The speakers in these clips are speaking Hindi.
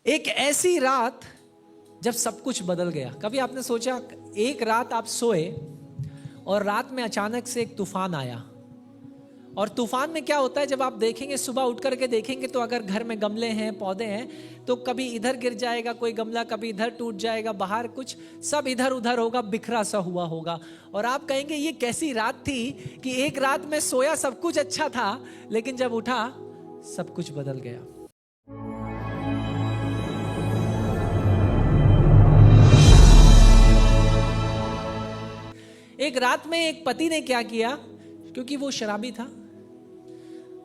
एक ऐसी रात जब सब कुछ बदल गया। कभी आपने सोचा, एक रात आप सोए और रात में अचानक से एक तूफान आया। और तूफान में क्या होता है, जब आप देखेंगे, सुबह उठ करके देखेंगे तो अगर घर में गमले हैं, पौधे हैं, तो कभी इधर गिर जाएगा कोई गमला, कभी इधर टूट जाएगा, बाहर कुछ सब इधर उधर होगा, बिखरा सा हुआ होगा। और आप कहेंगे ये कैसी रात थी कि एक रात में सोया, सब कुछ अच्छा था, लेकिन जब उठा सब कुछ बदल गया। एक रात में एक पति ने क्या किया, क्योंकि वो शराबी था,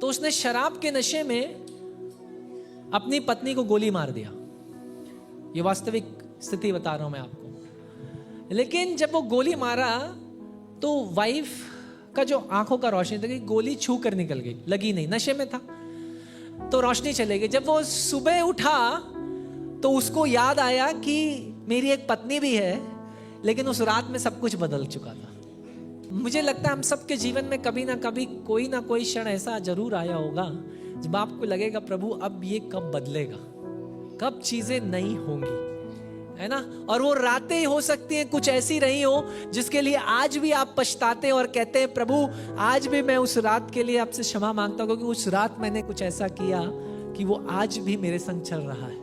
तो उसने शराब के नशे में अपनी पत्नी को गोली मार दिया। ये वास्तविक स्थिति बता रहा हूं मैं आपको। लेकिन जब वो गोली मारा तो वाइफ का जो आंखों का रोशनी था, गोली छू कर निकल गई, लगी नहीं, नशे में था तो रोशनी चले गई। जब वो सुबह उठा तो उसको याद आया कि मेरी एक पत्नी भी है, लेकिन उस रात में सब कुछ बदल चुका था। मुझे लगता है हम सबके जीवन में कभी ना कभी कोई ना कोई क्षण ऐसा जरूर आया होगा जब आपको लगेगा प्रभु अब ये कब बदलेगा, कब चीजें नई होंगी, है ना। और वो रातें हो सकती हैं कुछ ऐसी रही हो जिसके लिए आज भी आप पछताते हैं और कहते हैं प्रभु आज भी मैं उस रात के लिए आपसे क्षमा मांगता हूं, क्योंकि उस रात मैंने कुछ ऐसा किया कि वो आज भी मेरे संग चल रहा है।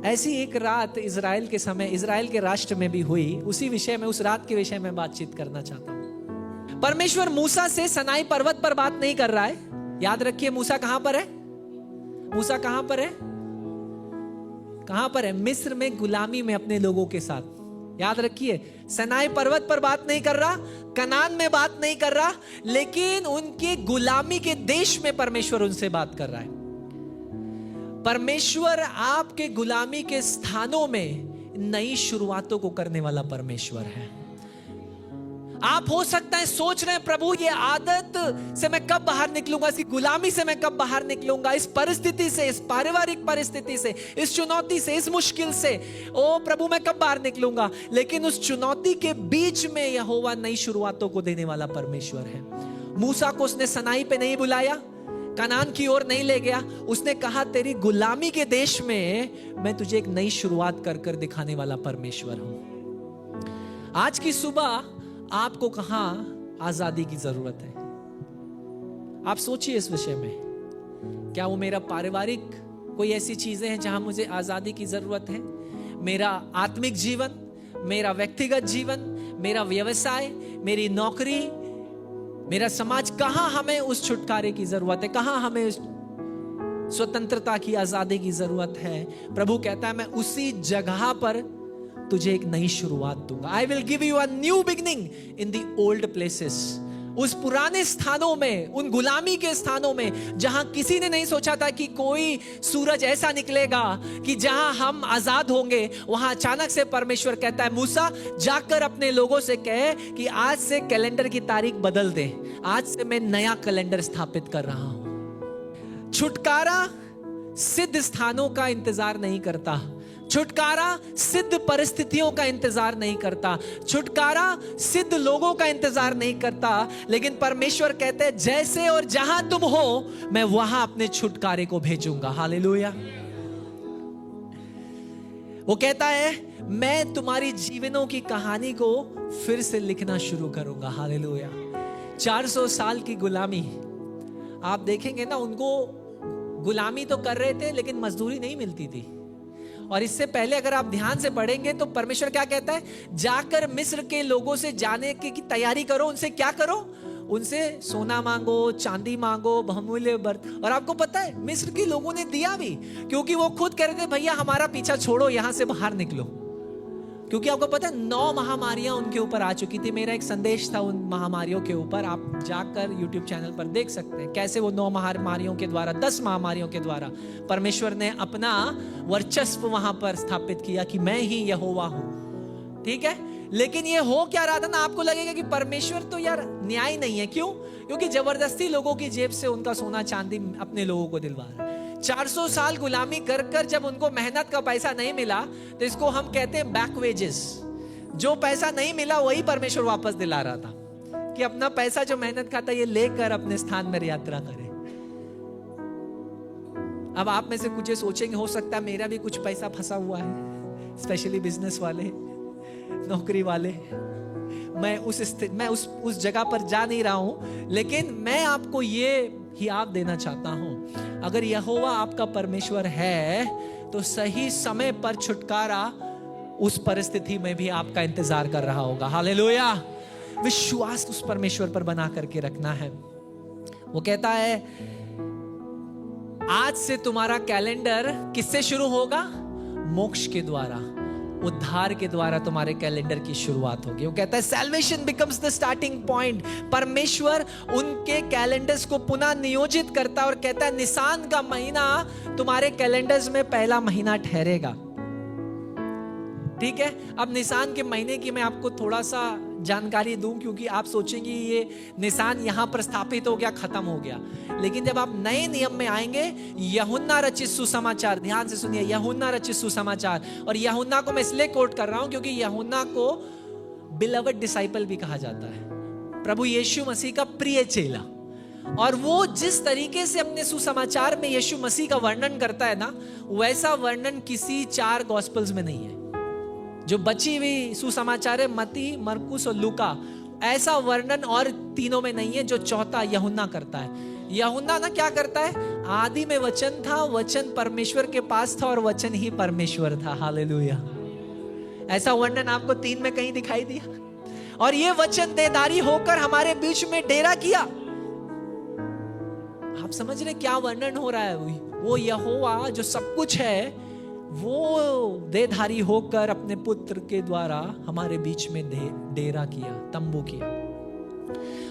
ऐसी एक रात इजराइल के समय, इजराइल के राष्ट्र में भी हुई। उसी विषय में, उस रात के विषय में बातचीत करना चाहता हूं। परमेश्वर मूसा से सनाई पर्वत पर बात नहीं कर रहा है। याद रखिए मूसा कहां पर है, मूसा कहां पर है, कहां पर है? मिस्र में गुलामी में अपने लोगों के साथ। याद रखिए, सनाई पर्वत पर बात नहीं कर रहा, कनान में बात नहीं कर रहा, लेकिन उनके गुलामी के देश में परमेश्वर उनसे बात कर रहा है। परमेश्वर आपके गुलामी के स्थानों में नई शुरुआतों को करने वाला परमेश्वर है। आप हो सकता है सोच रहे हैं प्रभु ये आदत से मैं कब बाहर निकलूंगा, इस गुलामी से मैं कब बाहर निकलूंगा, इस परिस्थिति से, इस पारिवारिक परिस्थिति से, इस चुनौती से, इस मुश्किल से, ओ प्रभु मैं कब बाहर निकलूंगा। लेकिन उस चुनौती के बीच में यहोवा नई शुरुआतों को देने वाला परमेश्वर है। मूसा को उसने सनाई पे नहीं बुलाया, कनान की ओर नहीं ले गया, उसने कहा तेरी गुलामी के देश में मैं तुझे एक नई शुरुआत कर कर दिखाने वाला परमेश्वर हूं। आज की सुबह आपको कहां आजादी की जरूरत है? आप सोचिए इस विषय में। क्या वो मेरा पारिवारिक कोई ऐसी चीजें हैं जहां मुझे आजादी की जरूरत है? मेरा आत्मिक जीवन, मेरा व्यक्तिगत जीवन, मेरा व्यवसाय, मेरी नौकरी, मेरा समाज, कहां हमें उस छुटकारे की जरूरत है, कहां हमें उस स्वतंत्रता की, आजादी की जरूरत है? प्रभु कहता है मैं उसी जगह पर तुझे एक नई शुरुआत दूंगा। I will give you a new beginning in the old places. उस पुराने स्थानों में, उन गुलामी के स्थानों में जहां किसी ने नहीं सोचा था कि कोई सूरज ऐसा निकलेगा कि जहां हम आजाद होंगे, वहां अचानक से परमेश्वर कहता है मूसा जाकर अपने लोगों से कहे कि आज से कैलेंडर की तारीख बदल दे, आज से मैं नया कैलेंडर स्थापित कर रहा हूं। छुटकारा सिद्ध स्थानों का इंतजार नहीं करता, छुटकारा सिद्ध परिस्थितियों का इंतजार नहीं करता, छुटकारा सिद्ध लोगों का इंतजार नहीं करता, लेकिन परमेश्वर कहते हैं जैसे और जहां तुम हो मैं वहां अपने छुटकारे को भेजूंगा। हालेलुया। वो कहता है मैं तुम्हारी जीवनों की कहानी को फिर से लिखना शुरू करूंगा। हालेलुया। 400 साल की गुलामी, आप देखेंगे ना, उनको गुलामी तो कर रहे थे लेकिन मजदूरी नहीं मिलती थी। और इससे पहले अगर आप ध्यान से पढ़ेंगे तो परमेश्वर क्या कहता है, जाकर मिस्र के लोगों से जाने की तैयारी करो। उनसे क्या करो? उनसे सोना मांगो, चांदी मांगो, बहुमूल्य वस्त्र। और आपको पता है मिस्र के लोगों ने दिया भी, क्योंकि वो खुद कह रहे थे भैया हमारा पीछा छोड़ो, यहां से बाहर निकलो। क्योंकि आपको पता है 9 महामारियां उनके ऊपर आ चुकी थी। मेरा एक संदेश था उन महामारियों के ऊपर, आप जाकर YouTube चैनल पर देख सकते हैं कैसे वो 9 महामारियों के द्वारा, 10 महामारियों के द्वारा परमेश्वर ने अपना वर्चस्व वहां पर स्थापित किया कि मैं ही यहोवा हूं। ठीक है, लेकिन ये हो क्या रहा था ना, आपको लगेगा कि परमेश्वर तो यार न्याय नहीं है। क्यों? क्योंकि जबरदस्ती लोगों की जेब से उनका सोना चांदी अपने लोगों को दिलवा रहा है। 400 साल गुलामी कर कर जब उनको मेहनत का पैसा नहीं मिला, तो इसको हम कहते हैं बैक वेजेस। जो पैसा नहीं मिला वही परमेश्वर वापस दिला रहा था कि अपना पैसा जो मेहनत खाता ये लेकर अपने स्थान में यात्रा करे। अब आप में से कुछ ये सोचेंगे, हो सकता है मेरा भी कुछ पैसा फंसा हुआ है, स्पेशली बिजनेस वाले, नौकरी वाले। मैं उस जगह पर जा नहीं रहा हूं, लेकिन मैं आपको ये हियाव देना चाहता हूं, अगर यहोवा आपका परमेश्वर है तो सही समय पर छुटकारा उस परिस्थिति में भी आपका इंतजार कर रहा होगा। हालेलुया। विश्वास उस परमेश्वर पर बना करके रखना है। वो कहता है आज से तुम्हारा कैलेंडर किससे शुरू होगा? मोक्ष के द्वारा, उद्धार के द्वारा तुम्हारे कैलेंडर की शुरुआत होगी। वो कहता है salvation becomes the starting point. परमेश्वर उनके कैलेंडर्स को पुनः नियोजित करता है और कहता है निसान का महीना तुम्हारे कैलेंडर्स में पहला महीना ठहरेगा। ठीक है, अब निसान के महीने की मैं आपको थोड़ा सा जानकारी दूं, क्योंकि आप सोचेंगे ये निसान यहां पर स्थापित हो गया, खत्म हो गया। लेकिन जब आप नए नियम में आएंगे, यूहन्ना रचित सुसमाचार, ध्यान से सुनिए, यूहन्ना रचित सुसमाचार। और यूहन्ना को मैं इसलिए कोट कर रहा हूं क्योंकि यूहन्ना को बिलवड डिसाइपल भी कहा जाता है, प्रभु यीशु मसीह का प्रिय चेला। और वो जिस तरीके से अपने सुसमाचार में यीशु मसीह का वर्णन करता है ना, वैसा वर्णन किसी 4 गॉस्पेल्स में नहीं है। जो बची हुई सुसमाचार है, मत्ती, मरकुस और लूका, ऐसा वर्णन और तीनों में नहीं है जो चौथा यूहन्ना करता है। यूहन्ना ना क्या करता है, आदि में वचन था, वचन परमेश्वर के पास था और वचन ही परमेश्वर था। हालेलुया। ऐसा वर्णन आपको 3 में कहीं दिखाई दिया? और ये वचन देहधारी होकर हमारे बीच में डेरा किया। आप समझ रहे क्या वर्णन हो रहा है? वो यहोवा जो सब कुछ है, वो देहधारी होकर अपने पुत्र के द्वारा हमारे बीच में डेरा किया, तंबू किया।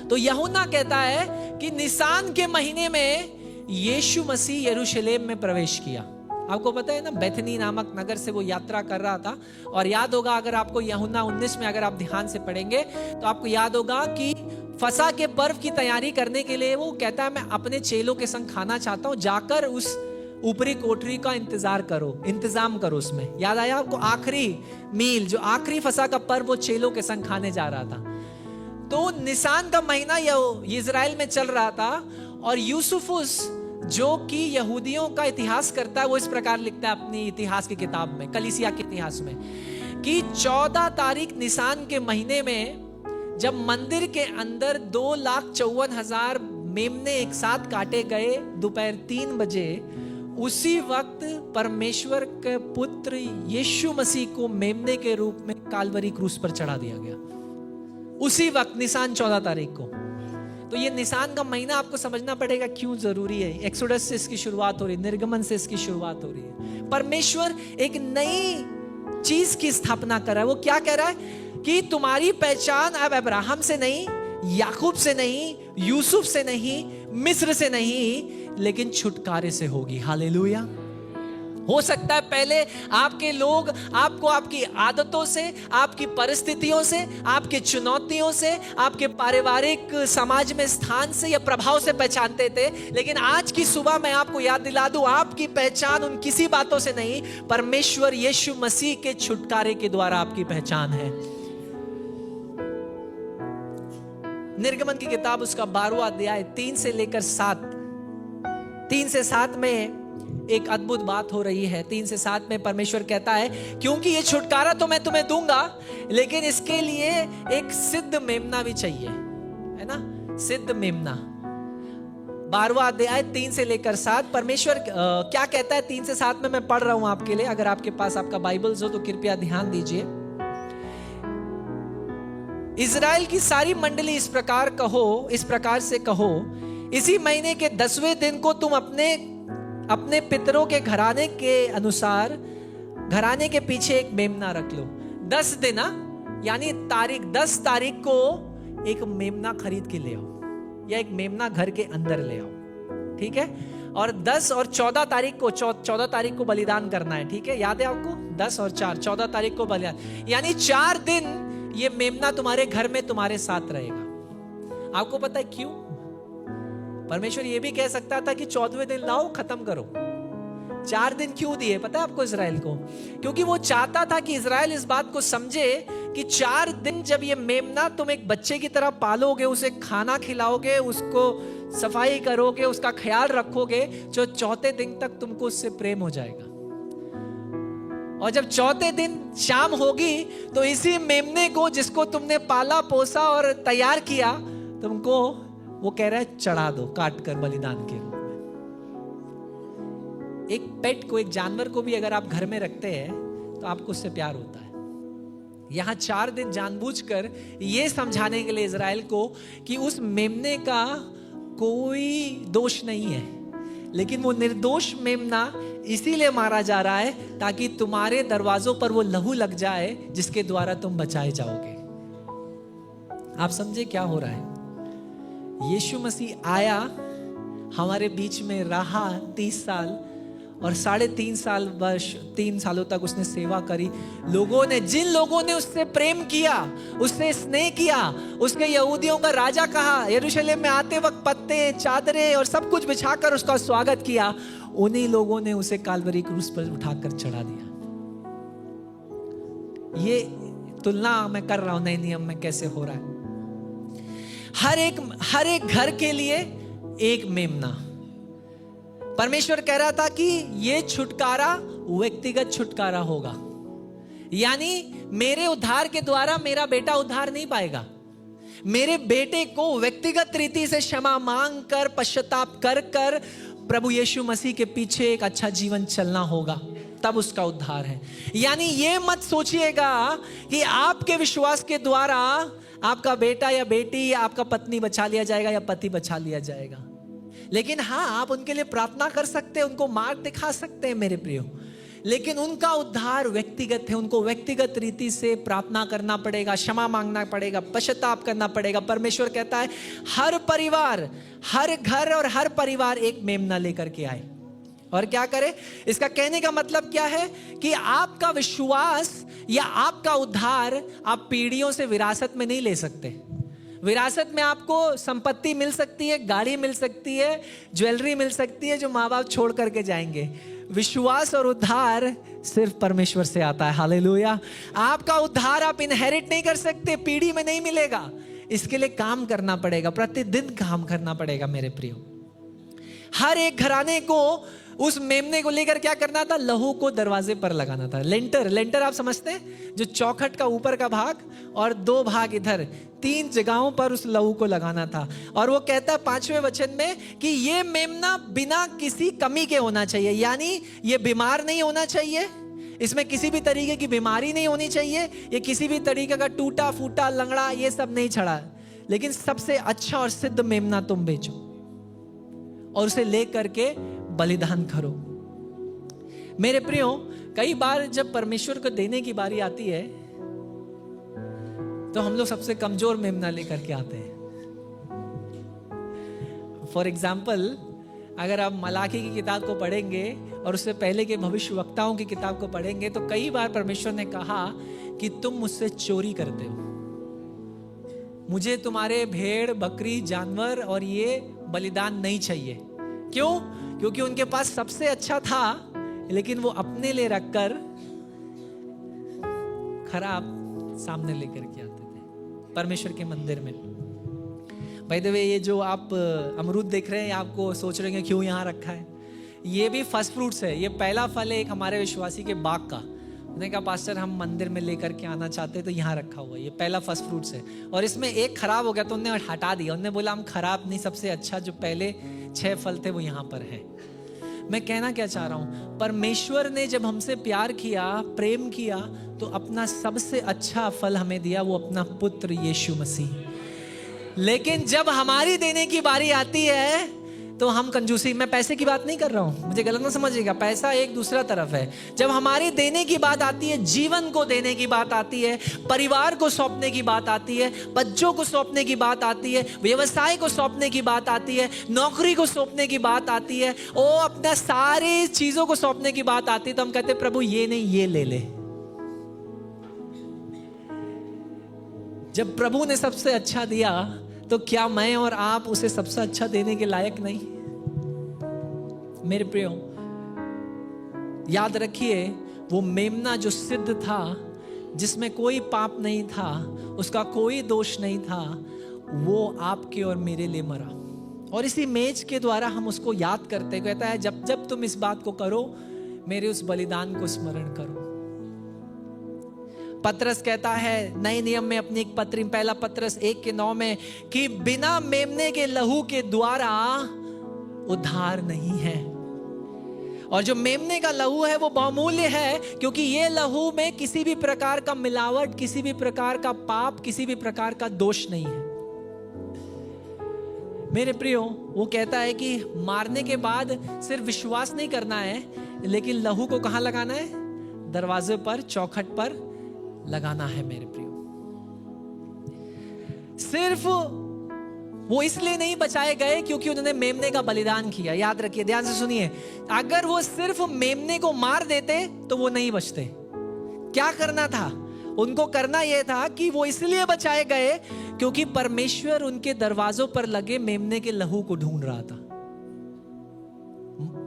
तो यूहन्ना कहता है कि निसान के महीने में यीशु मसीह यरूशलेम में प्रवेश किया। आपको पता है ना, बेथनी नामक नगर से वो यात्रा कर रहा था। और याद होगा, अगर आपको यूहन्ना 19 में अगर आप ध्यान से पढ़ेंगे तो आपको याद होगा कि फसह के पर्व की तैयारी करने के लिए वो कहता है मैं अपने चेलों के संग खाना चाहता हूं, जाकर उस ऊपरी कोठरी का इंतजाम करो उसमें। याद आया आपको? आखिरी मील, जो आखिरी फसह का पर्व वो चेलों के संग खाने जा रहा था। तो निसान का महीना इजराइल में चल रहा था। और यूसुफुस जो कि यहूदियों का इतिहास करता है, वो इस प्रकार लिखता है अपनी इतिहास की किताब में, कलीसिया के इतिहास में, कि 14 तारीख निसान के महीने में जब मंदिर के अंदर 2,54,000 मेमने एक साथ काटे गए दोपहर 3 बजे, उसी वक्त परमेश्वर के पुत्र यीशु मसीह को मेमने के रूप में कालवरी क्रूस पर चढ़ा दिया गया। उसी वक्त निसान 14 तारीख को। तो ये निसान का महीना आपको समझना पड़ेगा क्यों जरूरी है। एक्सोडस से इसकी शुरुआत हो रही है, निर्गमन से इसकी शुरुआत हो रही है। परमेश्वर एक नई चीज की स्थापना कर रहा है। वो क्या कह रहा है कि तुम्हारी पहचान अब अब्राहम से नहीं, याकूब से नहीं, यूसुफ से नहीं, मिस्र से नहीं, लेकिन छुटकारे से होगी। हालेलुया। हो सकता है पहले आपके लोग आपको आपकी आदतों से, आपकी परिस्थितियों से, आपके चुनौतियों से, आपके पारिवारिक समाज में स्थान से या प्रभाव से पहचानते थे, लेकिन आज की सुबह मैं आपको याद दिला दूं, आपकी पहचान उन किसी बातों से नहीं, परमेश्वर यीशु मसीह के छुटकारे के द्वारा आपकी पहचान है। निर्गमन की किताब उसका 12वां अध्याय 3 से लेकर 7 में एक अद्भुत बात हो रही है। 3 से 7 में परमेश्वर कहता है क्योंकि ये छुटकारा तो मैं तुम्हें दूंगा, लेकिन इसके लिए एक सिद्ध मेमना भी चाहिए, है ना? सिद्ध मेमना। 12वां अध्याय 3 से लेकर 7 परमेश्वर क्या कहता है 3 से 7 में मैं पढ़ रहा हूं आपके लिए। अगर आपके पास आपका बाइबल्स हो तो कृपया ध्यान दीजिए। इजराइल की सारी मंडली इस प्रकार से कहो, इसी महीने के 10वें दिन को तुम अपने पितरों के घराने के अनुसार घराने के पीछे एक मेमना रख लो। 10 दिन, यानी 10 तारीख को एक मेमना खरीद के ले आओ, या एक मेमना घर के अंदर ले आओ, ठीक है? और 10 और 14 तारीख को बलिदान करना है, ठीक है? याद है आपको? 10 और 4, 14 तारीख को बलिदान, यानी 4 दिन ये मेमना तुम्हारे घर में तुम्हारे साथ रहेगा। आपको पता है क्यों? परमेश्वर ये भी कह सकता था कि 14वें दिन लाओ, खत्म करो, 4 दिन क्यों दिए पता है आपको इज़राइल को? क्योंकि वो चाहता था कि इज़राइल इस बात को समझे कि 4 दिन जब ये मेमना तुम एक बच्चे की तरह पालोगे, उसे खाना खिलाओगे, उसको सफाई करोगे, उसका ख्याल रखोगे, जो 4थे दिन तक तुमको उससे प्रेम हो जाएगा। और जब 4थे दिन शाम होगी तो इसी मेमने को जिसको तुमने पाला पोसा और तैयार किया, तुमको वो कह रहा है चढ़ा दो काट कर बलिदान के रूप में। एक पेट को, एक जानवर को भी अगर आप घर में रखते हैं तो आपको उससे प्यार होता है। यहां 4 दिन जानबूझकर ये समझाने के लिए इज़राइल को कि उस मेमने का कोई दोष नहीं है, लेकिन वो निर्दोष मेमना इसीलिए मारा जा रहा है ताकि तुम्हारे दरवाजों पर वो लहू लग जाए जिसके द्वारा तुम बचाए जाओगे। आप समझे क्या हो रहा है? यीशु मसीह आया, हमारे बीच में रहा 30 साल और 3.5 सालों तक उसने सेवा करी। लोगों ने, जिन लोगों ने उससे प्रेम किया, उससे स्नेह किया, उसके यहूदियों का राजा कहा, यरूशलेम में आते वक्त पत्ते, चादरें और सब कुछ बिछाकर उसका स्वागत किया, उन्हीं लोगों ने उसे काल्वरी क्रूस पर उठाकर चढ़ा दिया। ये तुलना मैं कर रहा हूं नए नियम में कैसे हो रहा है। हर एक घर के लिए एक मेमना। परमेश्वर कह रहा था कि ये छुटकारा व्यक्तिगत छुटकारा होगा, यानी मेरे उद्धार के द्वारा मेरा बेटा उद्धार नहीं पाएगा। मेरे बेटे को व्यक्तिगत रीति से क्षमा मांग कर, पश्चाताप कर कर प्रभु यीशु मसीह के पीछे एक अच्छा जीवन चलना होगा, तब उसका उद्धार है। यानी ये मत सोचिएगा कि आपके विश्वास के द्वारा आपका बेटा या बेटी या आपका पत्नी बचा लिया जाएगा या पति बचा लिया जाएगा। लेकिन हाँ, आप उनके लिए प्रार्थना कर सकते हैं, उनको मार्ग दिखा सकते हैं मेरे प्रियो, लेकिन उनका उद्धार व्यक्तिगत है। उनको व्यक्तिगत रीति से प्रार्थना करना पड़ेगा, क्षमा मांगना पड़ेगा, पश्चाताप करना पड़ेगा। परमेश्वर कहता है हर परिवार, हर घर और हर परिवार एक मेमना लेकर के आए और क्या करे। इसका कहने का मतलब क्या है कि आपका विश्वास या आपका उद्धार आप पीढ़ियों से विरासत में नहीं ले सकते। विरासत में आपको संपत्ति मिल सकती है, गाड़ी मिल सकती है, ज्वेलरी मिल सकती है जो माँ बाप छोड़ करके जाएंगे। विश्वास और उद्धार सिर्फ परमेश्वर से आता है। हालेलुया। आपका उद्धार आप इनहेरिट नहीं कर सकते, पीढ़ी में नहीं मिलेगा। इसके लिए काम करना पड़ेगा, प्रतिदिन काम करना पड़ेगा मेरे प्रियो। हर एक घराने को उस मेमने को लेकर क्या करना था? लहू को दरवाजे पर लगाना था। लेंटर आप समझते हैं, जो चौखट का ऊपर का भाग और 2 भाग इधर, 3 जगहों पर उस लहू को लगाना था। और वो कहता है 5वें वचन में कि ये मेमना बिना किसी कमी के होना चाहिए, यानी ये बीमार नहीं होना चाहिए, इसमें किसी भी तरीके की बीमारी नहीं होनी चाहिए, ये किसी भी तरीके का टूटा फूटा लंगड़ा ये सब नहीं छड़ा, लेकिन सबसे अच्छा और सिद्ध मेमना तुम बेचो और उसे ले करके बलिदान करो। मेरे प्रियो, कई बार जब परमेश्वर को देने की बारी आती है तो हम लोग सबसे कमजोर मेमना लेकर के आते हैं। फॉर एग्जाम्पल, अगर आप मलाकी की किताब को पढ़ेंगे और उससे पहले के भविष्यवक्ताओं की किताब को पढ़ेंगे तो कई बार परमेश्वर ने कहा कि तुम मुझसे चोरी करते हो, मुझे तुम्हारे भेड़ बकरी जानवर और ये बलिदान नहीं चाहिए। क्यों? क्योंकि उनके पास सबसे अच्छा था, लेकिन वो अपने लिए रखकर खराब सामने लेकर के आते थे परमेश्वर के मंदिर में। बाय द वे, ये जो आप अमरूद देख रहे हैं, आपको सोच रहे हैं क्यों यहाँ रखा है, ये भी फर्स्ट फ्रूट्स है। ये पहला फल है एक हमारे विश्वासी के बाग का। उन्होंने कहा पास्टर हम मंदिर में लेकर के आना चाहते हैं तो यहाँ रखा हुआ है, ये पहला फर्स्ट फ्रूट्स है। और इसमें एक खराब हो गया तो उन्होंने हटा दिया। उन्होंने बोला हम खराब नहीं, सबसे अच्छा जो पहले 6 फल थे वो यहाँ पर है। मैं कहना क्या चाह रहा हूं, परमेश्वर ने जब हमसे प्यार किया, प्रेम किया, तो अपना सबसे अच्छा फल हमें दिया, वो अपना पुत्र यीशु मसीह। लेकिन जब हमारी देने की बारी आती है तो हम कंजूसी, मैं पैसे की बात नहीं कर रहा हूं, मुझे गलत ना समझिएगा, पैसा एक दूसरा तरफ है। जब हमारी देने की बात आती है, जीवन को देने की बात आती है, परिवार को सौंपने की बात आती है, बच्चों को सौंपने की बात आती है, व्यवसाय को सौंपने की बात आती है, नौकरी को सौंपने की बात आती है, ओ अपना सारी चीजों को सौंपने की बात आती है, तो हम कहते हैं प्रभु ये नहीं, ये ले ले। जब प्रभु ने सबसे अच्छा दिया तो क्या मैं और आप उसे सबसे अच्छा देने के लायक नहीं? मेरे प्रियो, याद रखिए, वो मेमना जो सिद्ध था, जिसमें कोई पाप नहीं था, उसका कोई दोष नहीं था, वो आपके और मेरे लिए मरा। और इसी मेज के द्वारा हम उसको याद करते, कहता है जब जब तुम इस बात को करो, मेरे उस बलिदान को स्मरण करो। पतरस कहता है नए नियम में अपनी एक पत्री, पहला पतरस 1:9 में, कि बिना मेमने के लहू के द्वारा उद्धार नहीं है। और जो मेमने का लहू है वो बहुमूल्य है, क्योंकि ये लहू में किसी भी प्रकार का मिलावट, किसी भी प्रकार का पाप, किसी भी प्रकार का दोष नहीं है। मेरे प्रियो, वो कहता है कि मारने के बाद सिर्फ विश्वास नहीं करना है, लेकिन लहू को कहां लगाना है? दरवाजे पर, चौखट पर लगाना है। मेरे प्रियो, सिर्फ वो इसलिए नहीं बचाए गए क्योंकि उन्होंने मेमने का बलिदान किया। याद रखिए, ध्यान से सुनिए, अगर वो सिर्फ मेमने को मार देते तो वो नहीं बचते। क्या करना था उनको? करना यह था कि वो इसलिए बचाए गए क्योंकि परमेश्वर उनके दरवाजों पर लगे मेमने के लहू को ढूंढ रहा था,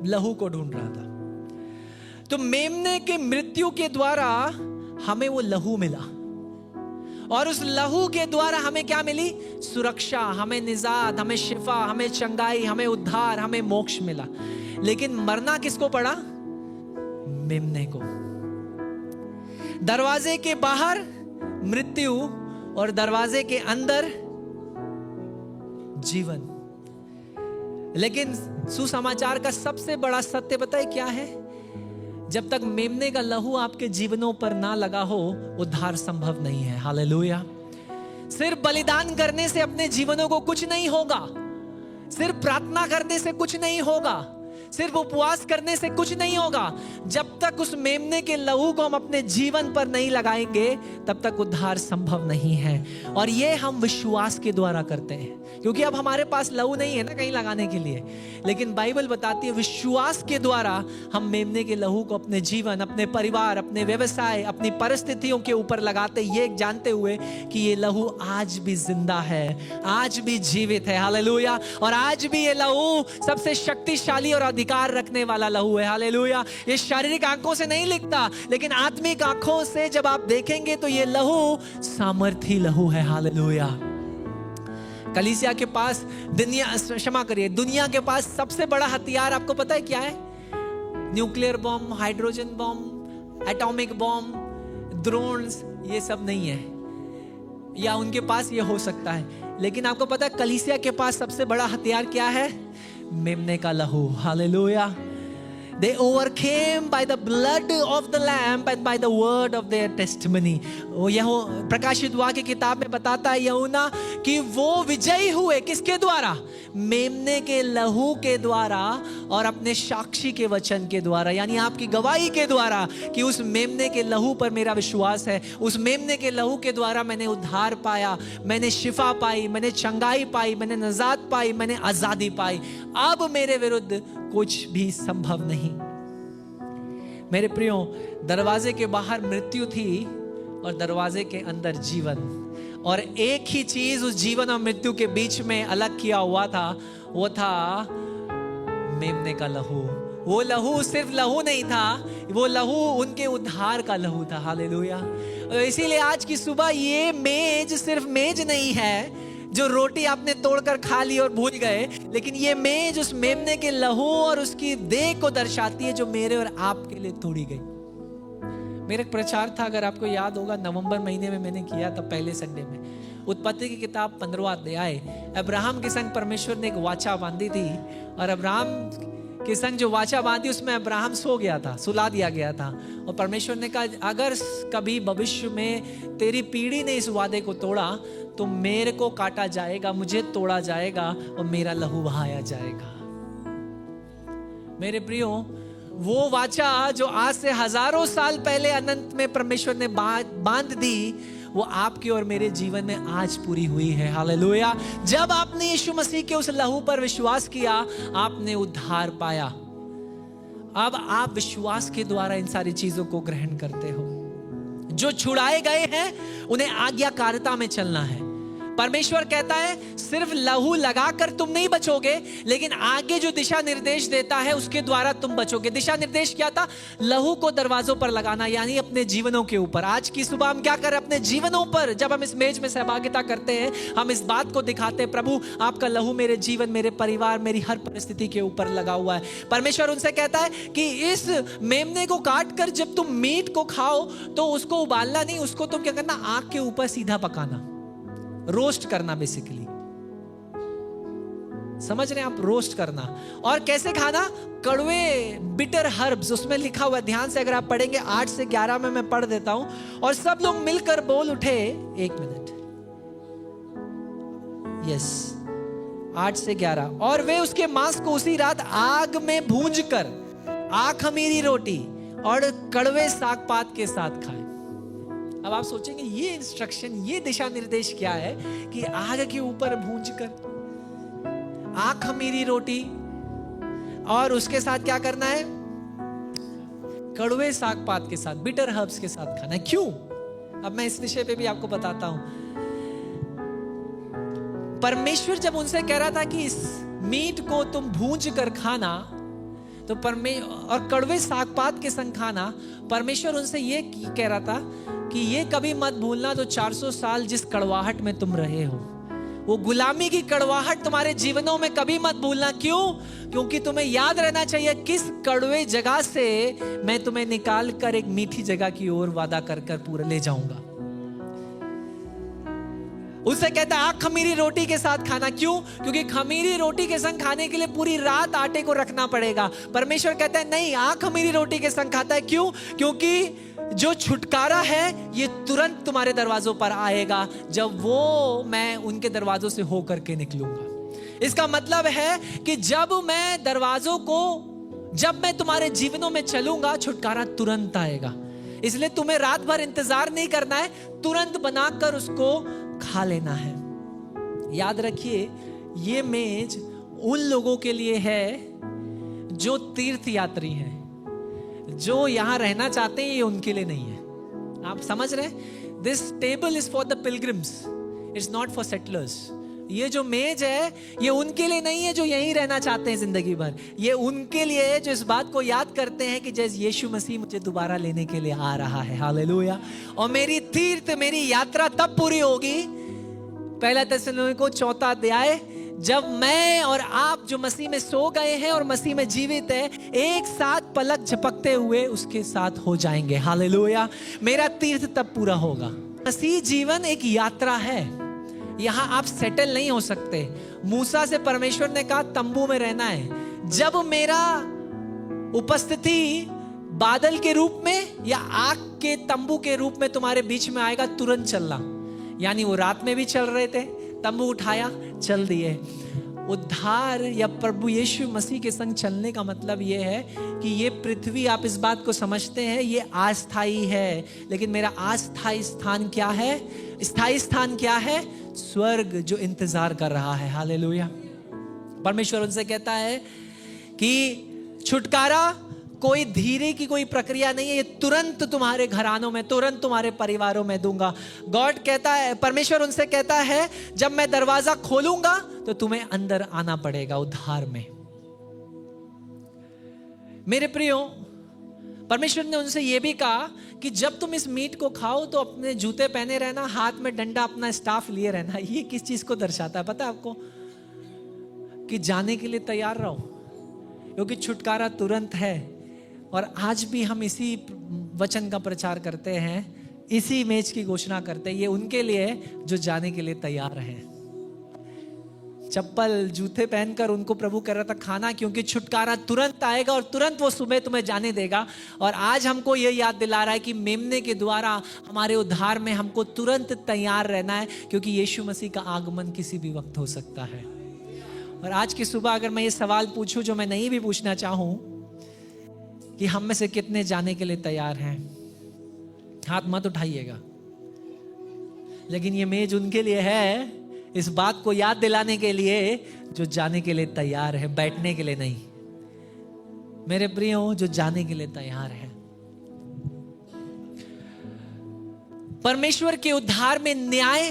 लहू को ढूंढ रहा था। तो मेमने के मृत्यु के द्वारा हमें वो लहू मिला, और उस लहू के द्वारा हमें क्या मिली? सुरक्षा, हमें निजात, हमें शिफा, हमें चंगाई, हमें उद्धार, हमें मोक्ष मिला। लेकिन मरना किसको पड़ा? मेमने को। दरवाजे के बाहर मृत्यु और दरवाजे के अंदर जीवन। लेकिन सुसमाचार का सबसे बड़ा सत्य पता है क्या है? जब तक मेमने का लहू आपके जीवनों पर ना लगा हो, उद्धार संभव नहीं है। हालेलुया। सिर्फ बलिदान करने से अपने जीवनों को कुछ नहीं होगा, सिर्फ प्रार्थना करने से कुछ नहीं होगा, सिर्फ उपवास करने से कुछ नहीं होगा। जब तक उस मेमने के लहू को हम अपने जीवन पर नहीं लगाएंगे, तब तक उद्धार संभव नहीं है। और ये हम विश्वास के द्वारा करते हैं, क्योंकि अब हमारे पास लहू नहीं है ना कहीं लगाने के लिए। लेकिन बाइबल बताती है विश्वास के द्वारा हम मेमने के लहू को अपने जीवन, अपने परिवार, अपने व्यवसाय, अपनी परिस्थितियों के ऊपर लगाते, ये जानते हुए कि ये लहू आज भी जिंदा है, आज भी जीवित है। हालेलुया। और आज भी ये लहू सबसे शक्तिशाली और अधिकार रखने वाला लहू है। हालेलुया। ये शारीरिक आंखों से नहीं लिखता, लेकिन आत्मिक आंखों से जब आप देखेंगे तो ये लहू सामर्थी लहू है। हालेलुया। कलीसिया के पास दुनिया के पास सबसे बड़ा हथियार आपको पता है क्या है? Nuclear bomb, hydrogen bomb, atomic bomb, drones, ये सब नहीं है। या उनके पास ये हो सकता है, लेकिन आपको पता है कलीसिया के पास सबसे बड़ा हथियार क्या है? मेमने का लहू। Hallelujah. They overcame by the blood of the lamb and by the word of their testimony. यह प्रकाशित वाक्य किताब में बताता है यूहन्ना कि वो विजयी हुए किसके द्वारा? मेमने के लहू के द्वारा और अपने साक्षी के वचन के द्वारा, यानी आपकी गवाही के द्वारा कि उस मेमने के लहू पर मेरा विश्वास है, उस मेमने के लहू के द्वारा मैंने उद्धार पाया, मैंने शिफा पाई, मैंने चंगाई पाई, मैंने नजात पाई, मैंने आजादी पाई। अब मेरे विरुद्ध कुछ भी संभव नहीं। मेरे प्रियो, दरवाजे के बाहर मृत्यु थी और दरवाजे के अंदर जीवन, और एक ही चीज उस जीवन और मृत्यु के बीच में अलग किया हुआ था, वो था मेमने का लहू। वो लहू सिर्फ लहू नहीं था, वो लहू उनके उद्धार का लहू था। हालेलुया। इसीलिए आज की सुबह ये मेज सिर्फ मेज नहीं है जो रोटी आपने तोड़कर खा ली और भूल गए, लेकिन ये मेज उस मेमने के लहू और उसकी देह को दर्शाती है जो मेरे और आपके लिए तोड़ी गई। मेरा एक प्रचार था, अगर आपको याद होगा, नवंबर महीने में मैंने किया था, पहले संडे में। उत्पत्ति की किताब 15वां अध्याय। अब्राहम के संग परमेश्वर ने एक वाचा बांधी थी, और अब्राहम के संग जो वाचा बांधी उसमें अब्राहम सो गया था, सुला दिया गया था। और परमेश्वर ने कहा अगर कभी भविष्य में तेरी पीढ़ी ने इस वादे को तोड़ा तो मेरे को काटा जाएगा, मुझे तोड़ा जाएगा और मेरा लहू बहाया जाएगा। मेरे प्रियो, वो वाचा जो आज से हजारों साल पहले अनंत में परमेश्वर ने बांध दी, वो आपके और मेरे जीवन में आज पूरी हुई है। हालेलुया। जब आपने यीशु मसीह के उस लहू पर विश्वास किया, आपने उद्धार पाया। अब आप विश्वास के द्वारा इन सारी चीजों को ग्रहण करते हो। जो छुड़ाए गए हैं उन्हें आज्ञाकारिता में चलना है। परमेश्वर कहता है सिर्फ लहू लगाकर तुम नहीं बचोगे, लेकिन आगे जो दिशा निर्देश देता है उसके द्वारा तुम बचोगे। दिशा निर्देश क्या था? लहू को दरवाजों पर लगाना, यानी अपने जीवनों के ऊपर। आज की सुबह हम क्या करें? अपने जीवनों पर जब हम इस मेज में सहभागिता करते हैं, हम इस बात को दिखाते हैं, प्रभु आपका लहू मेरे जीवन, मेरे परिवार, मेरी हर परिस्थिति के ऊपर लगा हुआ है। परमेश्वर उनसे कहता है कि इस मेमने को काट कर जब तुम मीट को खाओ तो उसको उबालना नहीं, उसको तुम क्या करना? आग के ऊपर सीधा पकाना, रोस्ट करना बेसिकली। समझ रहे हैं आप? रोस्ट करना। और कैसे खाना? कड़वे बिटर हर्ब्स, उसमें लिखा हुआ है, ध्यान से अगर आप पढ़ेंगे 8 से 11 में मैं पढ़ देता हूं। और सब लोग मिलकर बोल उठे, 1 मिनट, यस, 8 से 11। और वे उसके मांस को उसी रात आग में भूंज कर खमीरी रोटी और कड़वे साग पात के साथ खाए। अब आप सोचेंगे ये इंस्ट्रक्शन, ये दिशा निर्देश क्या है कि आग के ऊपर भूंज कर खमीरी रोटी और उसके साथ क्या करना है? कड़वे साग पात के साथ, बिटर हर्ब्स के साथ खाना है। क्यों? अब मैं इस विषय पे भी आपको बताता हूं। परमेश्वर जब उनसे कह रहा था कि इस मीट को तुम भूंज कर खाना, तो और कड़वे साग पात के संग खाना, परमेश्वर उनसे ये कह रहा था कि ये कभी मत भूलना तो 400 साल जिस कड़वाहट में तुम रहे हो, वो गुलामी की कड़वाहट तुम्हारे जीवनों में कभी मत भूलना। क्यों? क्योंकि तुम्हें याद रहना चाहिए किस कड़वे जगह से मैं तुम्हें निकाल कर एक मीठी जगह की ओर वादा कर कर पूरा ले जाऊंगा। उससे कहता है खमीरी रोटी के साथ खाना। क्यों? क्योंकि खमीरी रोटी के संग खाने के लिए पूरी रात आटे को रखना पड़ेगा। परमेश्वर कहता है नहीं, खमीरी रोटी के संग खाता है। क्यों? क्योंकि जो छुटकारा है ये तुरंत तुम्हारे दरवाजों पर आएगा जब वो मैं उनके दरवाजों से होकर के निकलूंगा। इसका मतलब है कि जब मैं तुम्हारे जीवनों में चलूंगा, छुटकारा तुरंत आएगा। इसलिए तुम्हें रात भर इंतजार नहीं करना है, तुरंत बनाकर उसको खा लेना है। याद रखिए, ये मेज उन लोगों के लिए है जो तीर्थ यात्री हैं, जो यहां रहना चाहते हैं, ये उनके लिए नहीं है। आप समझ रहे हैं? This table is for the pilgrims, it's not for settlers. ये जो मेज है ये उनके लिए नहीं है जो यहीं रहना चाहते हैं जिंदगी भर। ये उनके लिए है जो इस बात को याद करते हैं कि जैसे यीशु मसीह मुझे दोबारा लेने के लिए आ रहा है। हालेलुया। और मेरी तीर्थ, मेरी यात्रा तब पूरी होगी, पहला थिस्सलुनीको 4 अध्याय, जब मैं और आप जो मसीह में सो गए हैं और मसीह में जीवित है, एक साथ पलक झपकते हुए उसके साथ हो जाएंगे। हालेलुया। मेरा तीर्थ तब पूरा होगा। मसीह जीवन एक यात्रा है, यहां आप सेटल नहीं हो सकते। मूसा से परमेश्वर ने कहा तंबू में रहना है। जब मेरा उपस्थिति बादल के रूप में या आग के तंबू के रूप में तुम्हारे बीच में आएगा, तुरंत चलना। यानी वो रात में भी चल रहे थे, तंबू उठाया, चल दिए। उद्धार या प्रभु यीशु मसीह के संग चलने का मतलब यह है कि ये पृथ्वी, आप इस बात को समझते हैं, ये अस्थाई है, लेकिन मेरा अस्थाई स्थान क्या है? स्थाई स्थान क्या है? स्वर्ग, जो इंतजार कर रहा है। हालेलुया। परमेश्वर उनसे कहता है कि छुटकारा कोई धीरे की कोई प्रक्रिया नहीं है, ये तुरंत तुम्हारे घरानों में, तुरंत तुम्हारे परिवारों में दूंगा। गॉड कहता है, परमेश्वर उनसे कहता है, जब मैं दरवाजा खोलूंगा तो तुम्हें अंदर आना पड़ेगा उद्धार में। मेरे प्रियो, परमेश्वर ने उनसे यह भी कहा कि जब तुम इस मीट को खाओ तो अपने जूते पहने रहना, हाथ में डंडा, अपना स्टाफ लिए रहना। ये किस चीज को दर्शाता है पता है आपको? कि जाने के लिए तैयार रहो, क्योंकि छुटकारा तुरंत है। और आज भी हम इसी वचन का प्रचार करते हैं, इसी मेज की घोषणा करते हैं। ये उनके लिए जो जाने के लिए तैयार हैं। चप्पल जूते पहनकर उनको प्रभु कर रहा था खाना, क्योंकि छुटकारा तुरंत आएगा और तुरंत वो सुबह तुम्हें जाने देगा। और आज हमको ये याद दिला रहा है कि मेमने के द्वारा हमारे उद्धार में हमको तुरंत तैयार रहना है, क्योंकि यीशु मसीह का आगमन किसी भी वक्त हो सकता है। और आज की सुबह अगर मैं ये सवाल पूछूं जो मैं नहीं भी पूछना चाहूं, कि हम में से कितने जाने के लिए तैयार हैं? हाथ मत उठाइएगा। लेकिन ये मेज उनके लिए है, इस बात को याद दिलाने के लिए जो जाने के लिए तैयार है, बैठने के लिए नहीं। मेरे प्रियो, जो जाने के लिए तैयार है। परमेश्वर के उद्धार में न्याय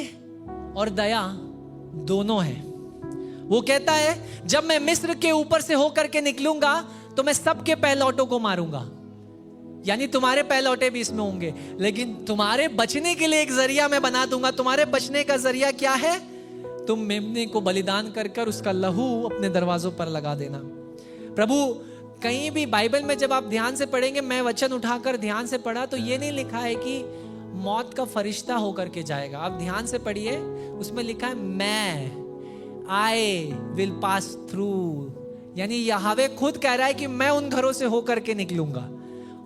और दया दोनों है। वो कहता है जब मैं मिस्र के ऊपर से होकर के निकलूंगा तो मैं सबके पहलौटों को मारूंगा, यानी तुम्हारे पहलौटे भी इसमें होंगे, लेकिन तुम्हारे बचने के लिए एक जरिया मैं बना दूंगा। तुम्हारे बचने का जरिया क्या है? तुम मेमने को बलिदान कर कर उसका लहू अपने दरवाजों पर लगा देना। प्रभु कहीं भी बाइबल में जब आप ध्यान से पढ़ेंगे, मैं वचन उठाकर ध्यान से पढ़ा तो ये नहीं लिखा है कि मौत का फरिश्ता होकर के जाएगा। आप ध्यान से पढ़िए, उसमें लिखा है मैं आई विल पास थ्रू, यानी यहोवा खुद कह रहा है कि मैं उन घरों से होकर के निकलूंगा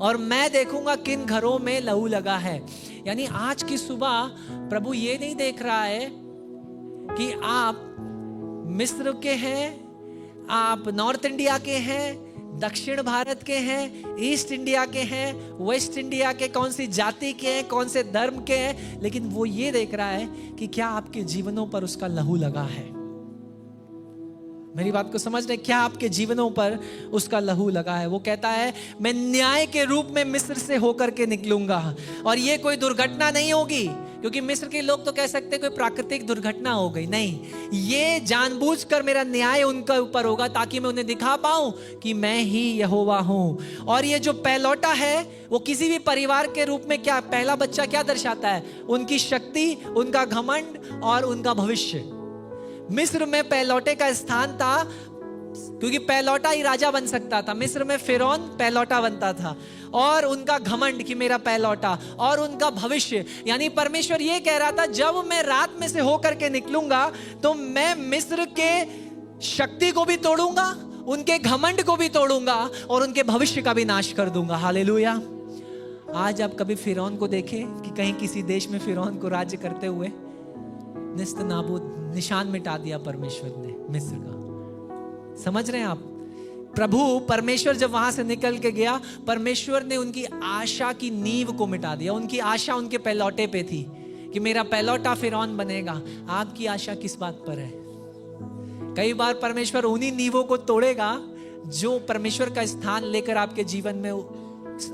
और मैं देखूंगा किन घरों में लहू लगा है। यानी आज की सुबह प्रभु ये नहीं देख रहा है कि आप मिस्र के हैं, आप नॉर्थ इंडिया के हैं, दक्षिण भारत के हैं, ईस्ट इंडिया के हैं, वेस्ट इंडिया के, कौन सी जाति के हैं, कौन से धर्म के हैं, लेकिन वो ये देख रहा है कि क्या आपके जीवनों पर उसका लहू लगा है। मेरी बात को समझ रहे? क्या आपके जीवनों पर उसका लहू लगा है? वो कहता है मैं न्याय के रूप में मिस्र से होकर के निकलूंगा, और ये कोई दुर्घटना नहीं होगी, क्योंकि मिस्र के लोग तो कह सकते कोई प्राकृतिक दुर्घटना हो गई, नहीं, ये जानबूझकर मेरा न्याय उनके ऊपर होगा ताकि मैं उन्हें दिखा पाऊं कि मैं ही यहोवा हूं। और ये जो पहलौटा है वो किसी भी परिवार के रूप में, क्या पहला बच्चा क्या दर्शाता है? उनकी शक्ति, उनका घमंड और उनका भविष्य। मिस्र में पहलौटे का स्थान था, क्योंकि पहलौटा ही राजा बन सकता था। मिस्र में फिरौन पहलौटा बनता था, और उनका घमंड कि मेरा पहलौटा, और उनका भविष्य। यानी परमेश्वर ये कह रहा था जब मैं रात में से होकर के निकलूंगा तो मैं मिस्र के शक्ति को भी तोड़ूंगा, उनके घमंड को भी तोड़ूंगा, और उनके भविष्य का भी नाश कर दूंगा। हालेलुया। आज आप कभी फिरौन को देखें कि कहीं किसी देश में फिरौन को राज्य करते हुए? निस्त नाबूद, निशान मिटा दिया परमेश्वर ने मिस्र का। समझ रहे हैं आप? प्रभु परमेश्वर जब वहां से निकल के गया, परमेश्वर ने उनकी आशा की नींव को मिटा दिया। उनकी आशा उनके पहलौटे पे थी कि मेरा पहलौटा फिरौन बनेगा। आपकी आशा किस बात पर है? कई बार परमेश्वर उन्हीं नींवों को तोड़ेगा जो परमेश्वर का स्थान लेकर आपके जीवन में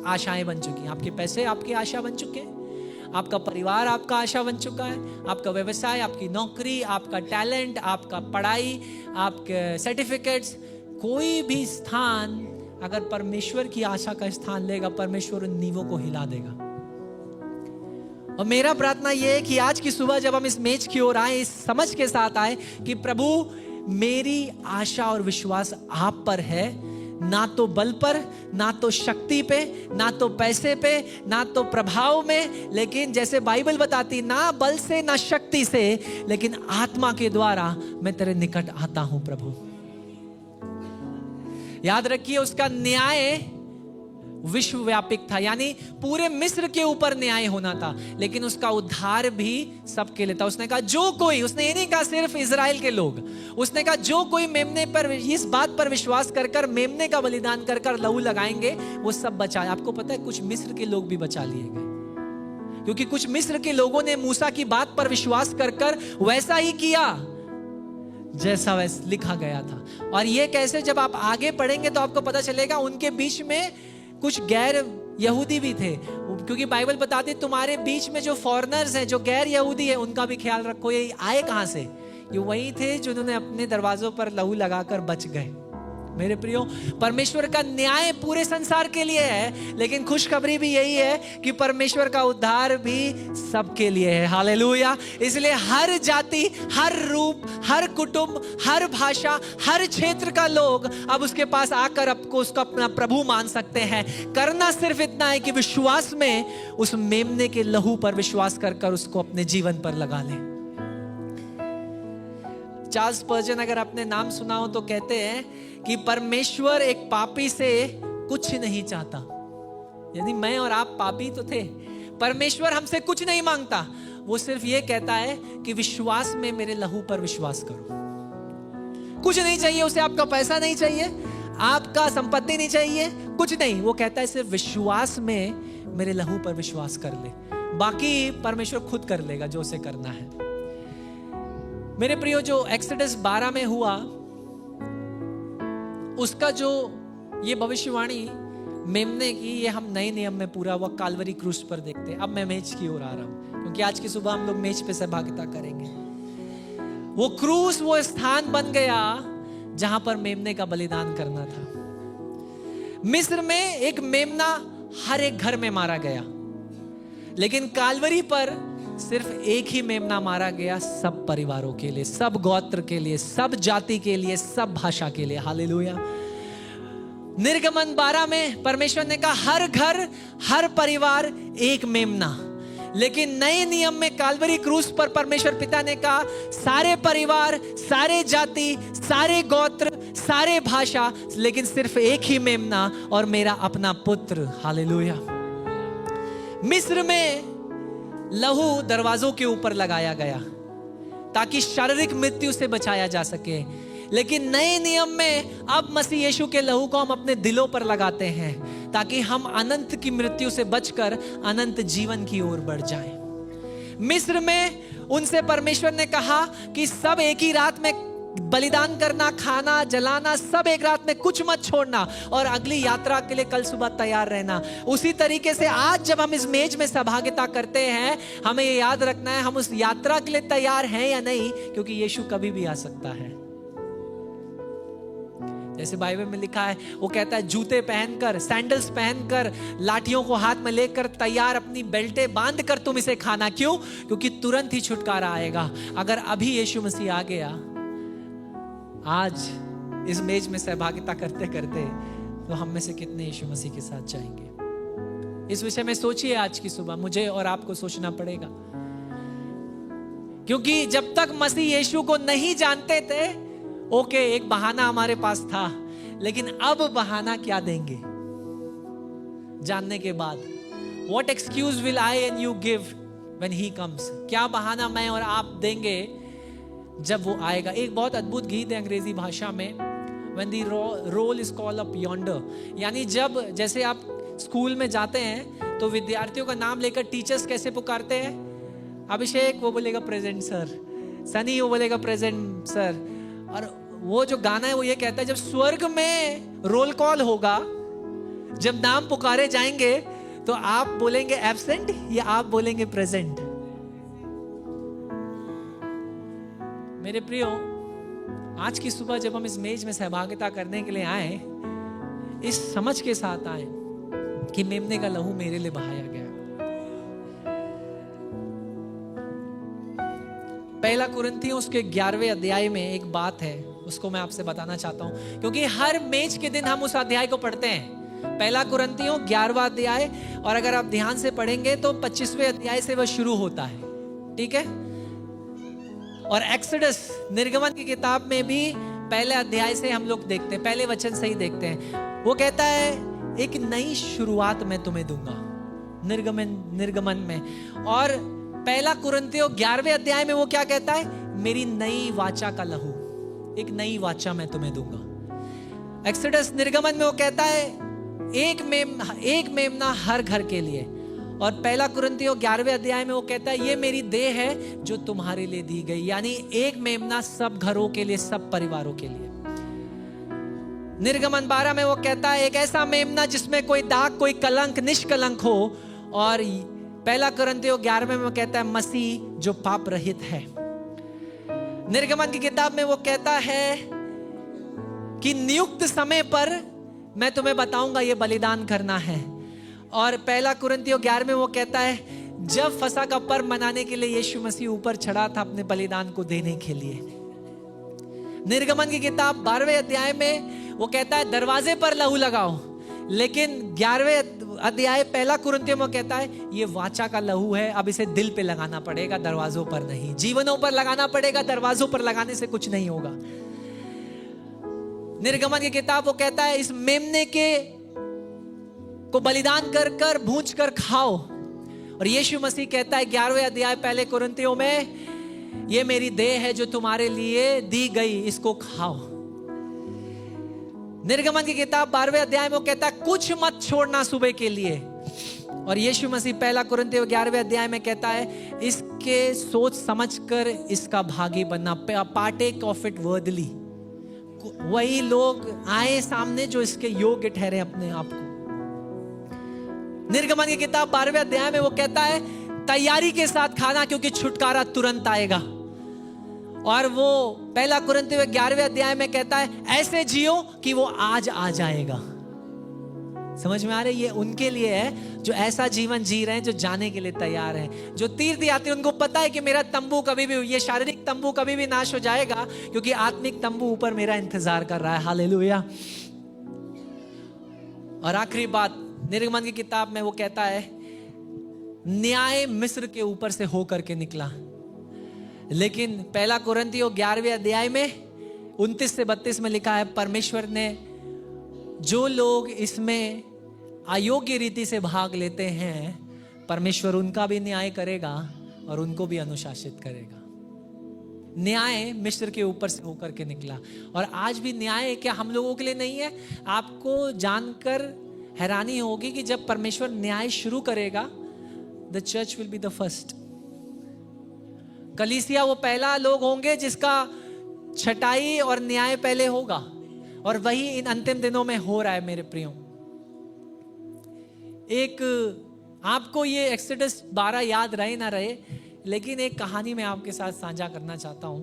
आशाएं बन चुकी हैं। आपके पैसे आपकी आशा बन चुके हैं, आपका परिवार आपका आशा बन चुका है, आपका व्यवसाय, आपकी नौकरी, आपका टैलेंट, आपका पढ़ाई, आपके सर्टिफिकेट्स, कोई भी स्थान अगर परमेश्वर की आशा का स्थान लेगा, परमेश्वर उन नींवों को हिला देगा। और मेरा प्रार्थना यह है कि आज की सुबह जब हम इस मेज की ओर आए, इस समझ के साथ आए कि प्रभु मेरी आशा और विश्वास आप पर है, ना तो बल पर, ना तो शक्ति पे, ना तो पैसे पे, ना तो प्रभाव में, लेकिन जैसे बाइबल बताती, ना बल से ना शक्ति से, लेकिन आत्मा के द्वारा मैं तेरे निकट आता हूं प्रभु। याद रखिए उसका न्याय विश्वव्यापिक था, यानी पूरे मिस्र के ऊपर न्याय होना था, लेकिन उसका उद्धार भी सबके लिए था। उसने कहा जो कोई, उसने ये नहीं कहा सिर्फ इजराइल के लोग, उसने कहा जो कोई मेमने पर, इस बात पर विश्वास कर कर मेमने का बलिदान कर कर लहू लगाएंगे, वो सब बचा। आपको पता है कुछ मिस्र के लोग भी बचा लिए गए, क्योंकि कुछ मिस्र के लोगों ने मूसा की बात पर विश्वास कर कर वैसा ही किया जैसा वैसा लिखा गया था। और ये कैसे, जब आप आगे पढ़ेंगे तो आपको पता चलेगा उनके बीच में कुछ गैर यहूदी भी थे, क्योंकि बाइबल बताती तुम्हारे बीच में जो फॉरेनर्स हैं, जो गैर यहूदी है, उनका भी ख्याल रखो। ये आए कहां से? ये वही थे जिन्होंने अपने दरवाजों पर लहू लगाकर बच गए। मेरे प्रियो, परमेश्वर का न्याय पूरे संसार के लिए है, लेकिन खुशखबरी भी यही है कि परमेश्वर का उद्धार भी सबके लिए है। हालेलुया। इसलिए हर जाति, हर रूप, हर कुटुंब, हर भाषा, हर क्षेत्र का लोग अब उसके पास आकर आपको उसका अपना प्रभु मान सकते हैं। करना सिर्फ इतना है कि विश्वास में उस मेमने के लहू पर विश्वास कर कर उसको अपने जीवन पर लगा लें। चार्ल्स स्पर्जन, अगर आपने नाम सुना हो तो कहते हैं कि परमेश्वर एक पापी से कुछ नहीं चाहता। यानी मैं और आप पापी तो थे, परमेश्वर हमसे कुछ नहीं मांगता, वो सिर्फ ये कहता है कि विश्वास में मेरे लहू पर विश्वास करो। कुछ नहीं चाहिए उसे, आपका पैसा नहीं चाहिए, आपका संपत्ति नहीं चाहिए, कुछ नहीं। वो कहता है सिर्फ विश्वास में मेरे लहू पर विश्वास कर ले, बाकी परमेश्वर खुद कर लेगा जो उसे करना है। मेरे प्रियो, जो एक्सोडस 12 में हुआ उसका जो ये भविष्यवाणी मेमने की, ये हम नए नियम में पूरा हुआ काल्वरी क्रूस पर देखते हैं। अब मैं मेज की ओर आ रहा हूं, क्योंकि आज की सुबह हम लोग मेज पे सहभागिता करेंगे। वो क्रूस वो स्थान बन गया जहां पर मेमने का बलिदान करना था। मिस्र में एक मेमना हर एक घर में मारा गया, लेकिन कालवरी पर सिर्फ एक ही मेमना मारा गया, सब परिवारों के लिए, सब गोत्र के लिए, सब जाति के लिए, सब भाषा के लिए। हालेलुया। निर्गमन 12 में परमेश्वर ने कहा हर घर हर परिवार एक मेमना, लेकिन नए नियम में कालवरी क्रूस पर परमेश्वर पिता ने कहा सारे परिवार, सारे जाति, सारे गोत्र, सारे भाषा, लेकिन सिर्फ एक ही मेमना और मेरा अपना पुत्र। हालेलुया। मिस्र में लहू दरवाजों के ऊपर लगाया गया ताकि शारीरिक मृत्यु से बचाया जा सके, लेकिन नए नियम में अब मसीह यीशु के लहू को हम अपने दिलों पर लगाते हैं ताकि हम अनंत की मृत्यु से बचकर अनंत जीवन की ओर बढ़ जाएं। मिस्र में उनसे परमेश्वर ने कहा कि सब एक ही रात में बलिदान करना, खाना, जलाना, सब एक रात में, कुछ मत छोड़ना और अगली यात्रा के लिए कल सुबह तैयार रहना। उसी तरीके से आज जब हम इस मेज में सहभागिता करते हैं, हमें ये याद रखना है हम उस यात्रा के लिए तैयार हैं या नहीं, क्योंकि यीशु कभी भी आ सकता है। जैसे बाइबल में लिखा है, वो कहता है जूते पहनकर, सैंडल्स पहनकर, लाठियों को हाथ में लेकर तैयार, अपनी बेल्टें बांध कर तुम इसे खाना। क्यों? क्योंकि तुरंत ही छुटकारा आएगा। अगर अभी यीशु मसीह आ गया आज इस मेज में सहभागिता करते करते, तो हम में से कितने यीशु मसीह के साथ जाएंगे? इस विषय में सोचिए। आज की सुबह मुझे और आपको सोचना पड़ेगा, क्योंकि जब तक मसीह यीशु को नहीं जानते थे, ओके, एक बहाना हमारे पास था, लेकिन अब बहाना क्या देंगे जानने के बाद? What excuse will I and you give when he comes? क्या बहाना मैं और आप देंगे जब वो आएगा? एक बहुत अद्भुत गीत है अंग्रेजी भाषा में, When the roll is called up yonder, यानी जब, जैसे आप स्कूल में जाते हैं तो विद्यार्थियों का नाम लेकर टीचर्स कैसे पुकारते हैं? अभिषेक, वो बोलेगा प्रेजेंट सर। सनी, वो बोलेगा प्रेजेंट सर। और वो जो गाना है वो ये कहता है जब स्वर्ग में रोल कॉल होगा, जब नाम पुकारे जाएंगे, तो आप बोलेंगे एब्सेंट या आप बोलेंगे प्रेजेंट? मेरे प्रियो, आज की सुबह जब हम इस मेज में सहभागिता करने के लिए आए, इस समझ के साथ आए कि मेमने का लहू मेरे लिए बहाया गया। पहला कुरिन्थियों उसके 11वें अध्याय में एक बात है, उसको मैं आपसे बताना चाहता हूं, क्योंकि हर मेज के दिन हम उस अध्याय को पढ़ते हैं। पहला कुरिन्थियों 11वां अध्याय, और अगर आप ध्यान से पढ़ेंगे तो 25वें अध्याय से वह शुरू होता है, ठीक है? और एक्सोडस, निर्गमन की किताब में भी पहले अध्याय से हम लोग देखते हैं, पहले वचन से ही देखते हैं। वो कहता है एक नई शुरुआत मैं तुम्हें दूंगा, निर्गमन में। और पहला कुरिन्थियों 11वें अध्याय में वो क्या कहता है? मेरी नई वाचा का लहू, एक नई वाचा मैं तुम्हें दूंगा। एक्सोडस, निर्गमन में वो कहता है एक मेमना हर घर के लिए। और पहला कुरिन्थियों 11वें अध्याय में वो कहता है ये मेरी देह है जो तुम्हारे लिए दी गई, यानी एक मेमना सब घरों के लिए, सब परिवारों के लिए। निर्गमन 12 में वो कहता है एक ऐसा मेमना जिसमें कोई दाग, कोई कलंक, निष्कलंक हो। और पहला कुरिन्थियों 11 में वो कहता है मसीह जो पाप रहित है। निर्गमन की किताब में वो कहता है कि नियुक्त समय पर मैं तुम्हें बताऊंगा ये बलिदान करना है। और पहला कुरिन्थियों 11 में वो कहता है जब फसह का पर्व मनाने के लिए यीशु मसीह ऊपर चढ़ा था अपने बलिदान को देने के लिए। निर्गमन की किताब 12वें अध्याय में वो कहता है दरवाजे पर लहू लगाओ, लेकिन 11वें अध्याय पहला कुरिन्थियों में कहता है ये वाचा का लहू है, अब इसे दिल पे लगाना पड़ेगा, दरवाजों पर नहीं। जीवनों पर लगाना पड़ेगा, दरवाजों पर लगाने से कुछ नहीं होगा। निर्गमन की किताब वो कहता है इस मेमने के को बलिदान कर कर भूंज कर खाओ। और यीशु मसीह कहता है 11वें अध्याय पहले कुरिन्थियों में ये मेरी देह है जो तुम्हारे लिए दी गई, इसको खाओ। निर्गमन की किताब 12वें अध्याय में वो कहता है कुछ मत छोड़ना सुबह के लिए। और यीशु मसीह पहला कुरिन्थियों 11वें अध्याय में कहता है इसके सोच समझकर इसका भागी बनना, पार्टेक ऑफ इट वर्दली। वही लोग आए सामने जो इसके योग्य ठहरे अपने आप को। निर्गमन की किताब 12वें अध्याय में वो कहता है तैयारी के साथ खाना, क्योंकि छुटकारा तुरंत आएगा। और वो 1 कुरिन्थियों 11वें अध्याय में कहता है ऐसे जियो कि वो आज आ जाएगा। समझ में आ रही है? ये उनके लिए है जो ऐसा जीवन जी रहे हैं, जो जाने के लिए तैयार हैं, जो तीर्थ यात्री। उनको पता है कि मेरा तंबू कभी भी, ये शारीरिक तंबू कभी भी नाश हो जाएगा, क्योंकि आत्मिक तंबू ऊपर मेरा इंतजार कर रहा है। हालेलुया। और आखिरी बात, निर्गमन की किताब में वो कहता है न्याय मिस्र के ऊपर से होकर के निकला, लेकिन 1 कुरिन्थियों 11वें अध्याय में 29 से 32 में लिखा है परमेश्वर ने जो लोग इसमें अयोग्य रीति से भाग लेते हैं, परमेश्वर उनका भी न्याय करेगा और उनको भी अनुशासित करेगा। न्याय मिस्र के ऊपर से होकर के निकला, और आज भी न्याय क्या हम लोगों के लिए नहीं है? आपको जानकर हैरानी होगी कि जब परमेश्वर न्याय शुरू करेगा, the church will be the first. कलीसिया वो पहला लोग होंगे जिसका छटाई और न्याय पहले होगा, और वही इन अंतिम दिनों में हो रहा है मेरे प्रियो। एक आपको ये एक्सोडस 12 याद रहे ना रहे, लेकिन एक कहानी मैं आपके साथ साझा करना चाहता हूं।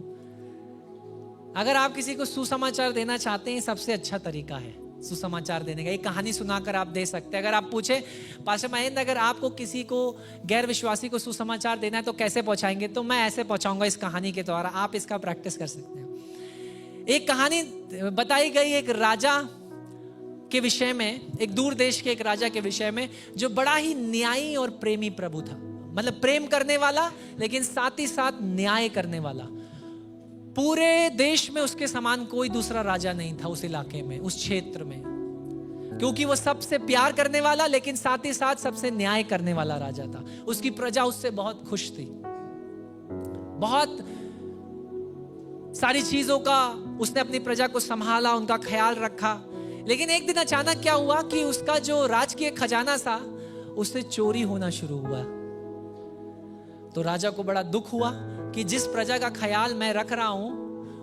अगर आप किसी को सुसमाचार देना चाहते हैं, सबसे अच्छा तरीका है सुसमाचार देने का, एक कहानी सुनाकर आप दे सकते हैं। अगर आप पूछे पास्टर महेंद्र, अगर आपको किसी को गैर विश्वासी को सुसमाचार देना है तो कैसे पहुंचाएंगे, तो मैं ऐसे पहुंचाऊंगा इस कहानी के द्वारा। आप इसका प्रैक्टिस कर सकते हैं। एक कहानी बताई गई एक राजा के विषय में, एक दूर देश के एक राजा के विषय में, जो बड़ा ही न्यायी और प्रेमी प्रभु था। मतलब प्रेम करने वाला, लेकिन साथ ही साथ न्याय करने वाला। पूरे देश में उसके समान कोई दूसरा राजा नहीं था उस इलाके में, उस क्षेत्र में, क्योंकि वो सबसे प्यार करने वाला, लेकिन साथ ही साथ सबसे न्याय करने वाला राजा था। उसकी प्रजा उससे बहुत खुश थी, बहुत सारी चीजों का उसने अपनी प्रजा को संभाला, उनका ख्याल रखा। लेकिन एक दिन अचानक क्या हुआ कि उसका जो राजकीय खजाना था उससे चोरी होना शुरू हुआ। तो राजा को बड़ा दुख हुआ कि जिस प्रजा का ख्याल मैं रख रहा हूं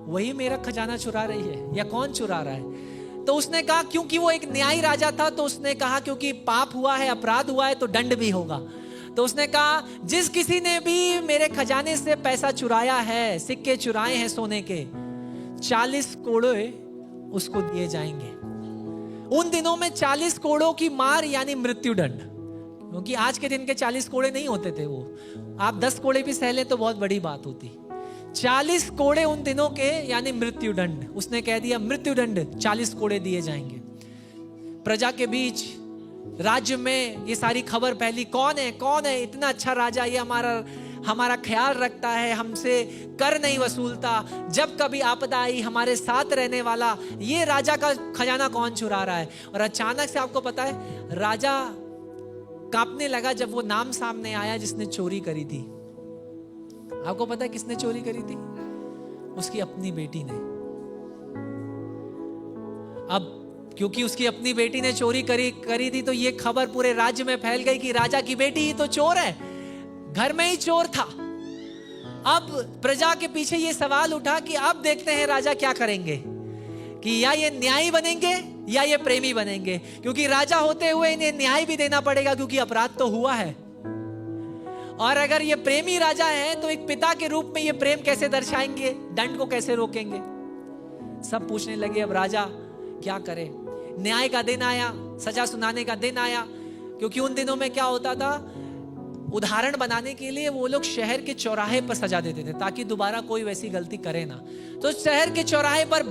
वही मेरा खजाना चुरा रही है, या कौन चुरा रहा है। तो उसने कहा, क्योंकि वो एक न्यायी राजा था, तो उसने कहा क्योंकि पाप हुआ है, अपराध हुआ है, तो दंड भी होगा। तो उसने कहा जिस किसी ने भी मेरे खजाने से पैसा चुराया है, सिक्के चुराए हैं सोने के, 40 कोड़े उसको दिए जाएंगे। उन दिनों में 40 कोड़ों की मार यानी मृत्युदंड, क्योंकि आज के दिन के 40 कोड़े नहीं होते थे वो, आप 10 कोड़े भी सह ले तो बहुत बड़ी बात होती। 40 कोड़े उन दिनों के यानी मृत्युदंड। उसने कह दिया मृत्युदंड 40 कोड़े दिए जाएंगे। प्रजा के बीच, राज्य में ये सारी खबर फैली, कौन है इतना अच्छा राजा, ये हमारा ख्याल रखता है, हमसे कर नहीं वसूलता, जब कभी आपदा आई हमारे साथ रहने वाला, ये राजा का खजाना कौन चुरा रहा है। और अचानक से आपको पता है राजा कांपने लगा जब वो नाम सामने आया जिसने चोरी करी थी। आपको पता है किसने चोरी करी थी? उसकी अपनी बेटी ने। अब क्योंकि उसकी अपनी बेटी ने चोरी करी थी, तो ये खबर पूरे राज्य में फैल गई कि राजा की बेटी ही तो चोर है, घर में ही चोर था। अब प्रजा के पीछे ये सवाल उठा कि अब देखते हैं राजा क्या करेंगे, कि या ये न्यायी बनेंगे या ये प्रेमी बनेंगे, क्योंकि राजा होते हुए इन्हें न्याय भी देना पड़ेगा, क्योंकि अपराध तो हुआ है। और अगर ये प्रेमी राजा है तो एक पिता के रूप में ये प्रेम कैसे दर्शाएंगे, दंड को कैसे रोकेंगे। सब पूछने लगे अब राजा क्या करे। न्याय का दिन आया, सजा सुनाने का दिन आया, क्योंकि उन दिनों में क्या होता था, उदाहरण बनाने के लिए वो लोग शहर के चौराहे पर सजा देते थे ताकि दोबारा कोई वैसी गलती करे ना। तो शहर के चौराहे पर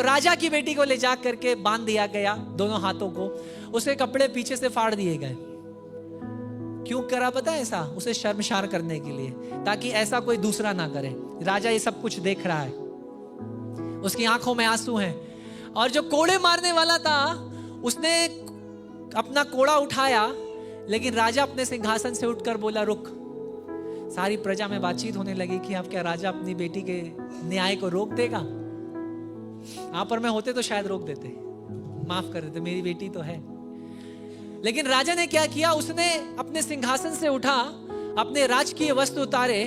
राजा की बेटी को ले जा करके बांध दिया गया, दोनों हाथों को, उसके कपड़े पीछे से फाड़ दिए गए। क्यों करा पता है ऐसा? उसे शर्मसार करने के लिए, ताकि ऐसा कोई दूसरा ना करे। राजा ये सब कुछ देख रहा है, उसकी आंखों में आंसू हैं। और जो कोड़े मारने वाला था उसने अपना कोड़ा उठाया, लेकिन राजा अपने सिंहासन से उठकर बोला रुक। सारी प्रजा में बातचीत होने लगी कि अब क्या राजा अपनी बेटी के न्याय को रोक देगा? आप और मैं होते तो शायद रोक देते, माफ कर देते, मेरी बेटी तो है। लेकिन राजा ने क्या किया, उसने अपने सिंहासन से उठा, अपने राजकीय वस्त्र उतारे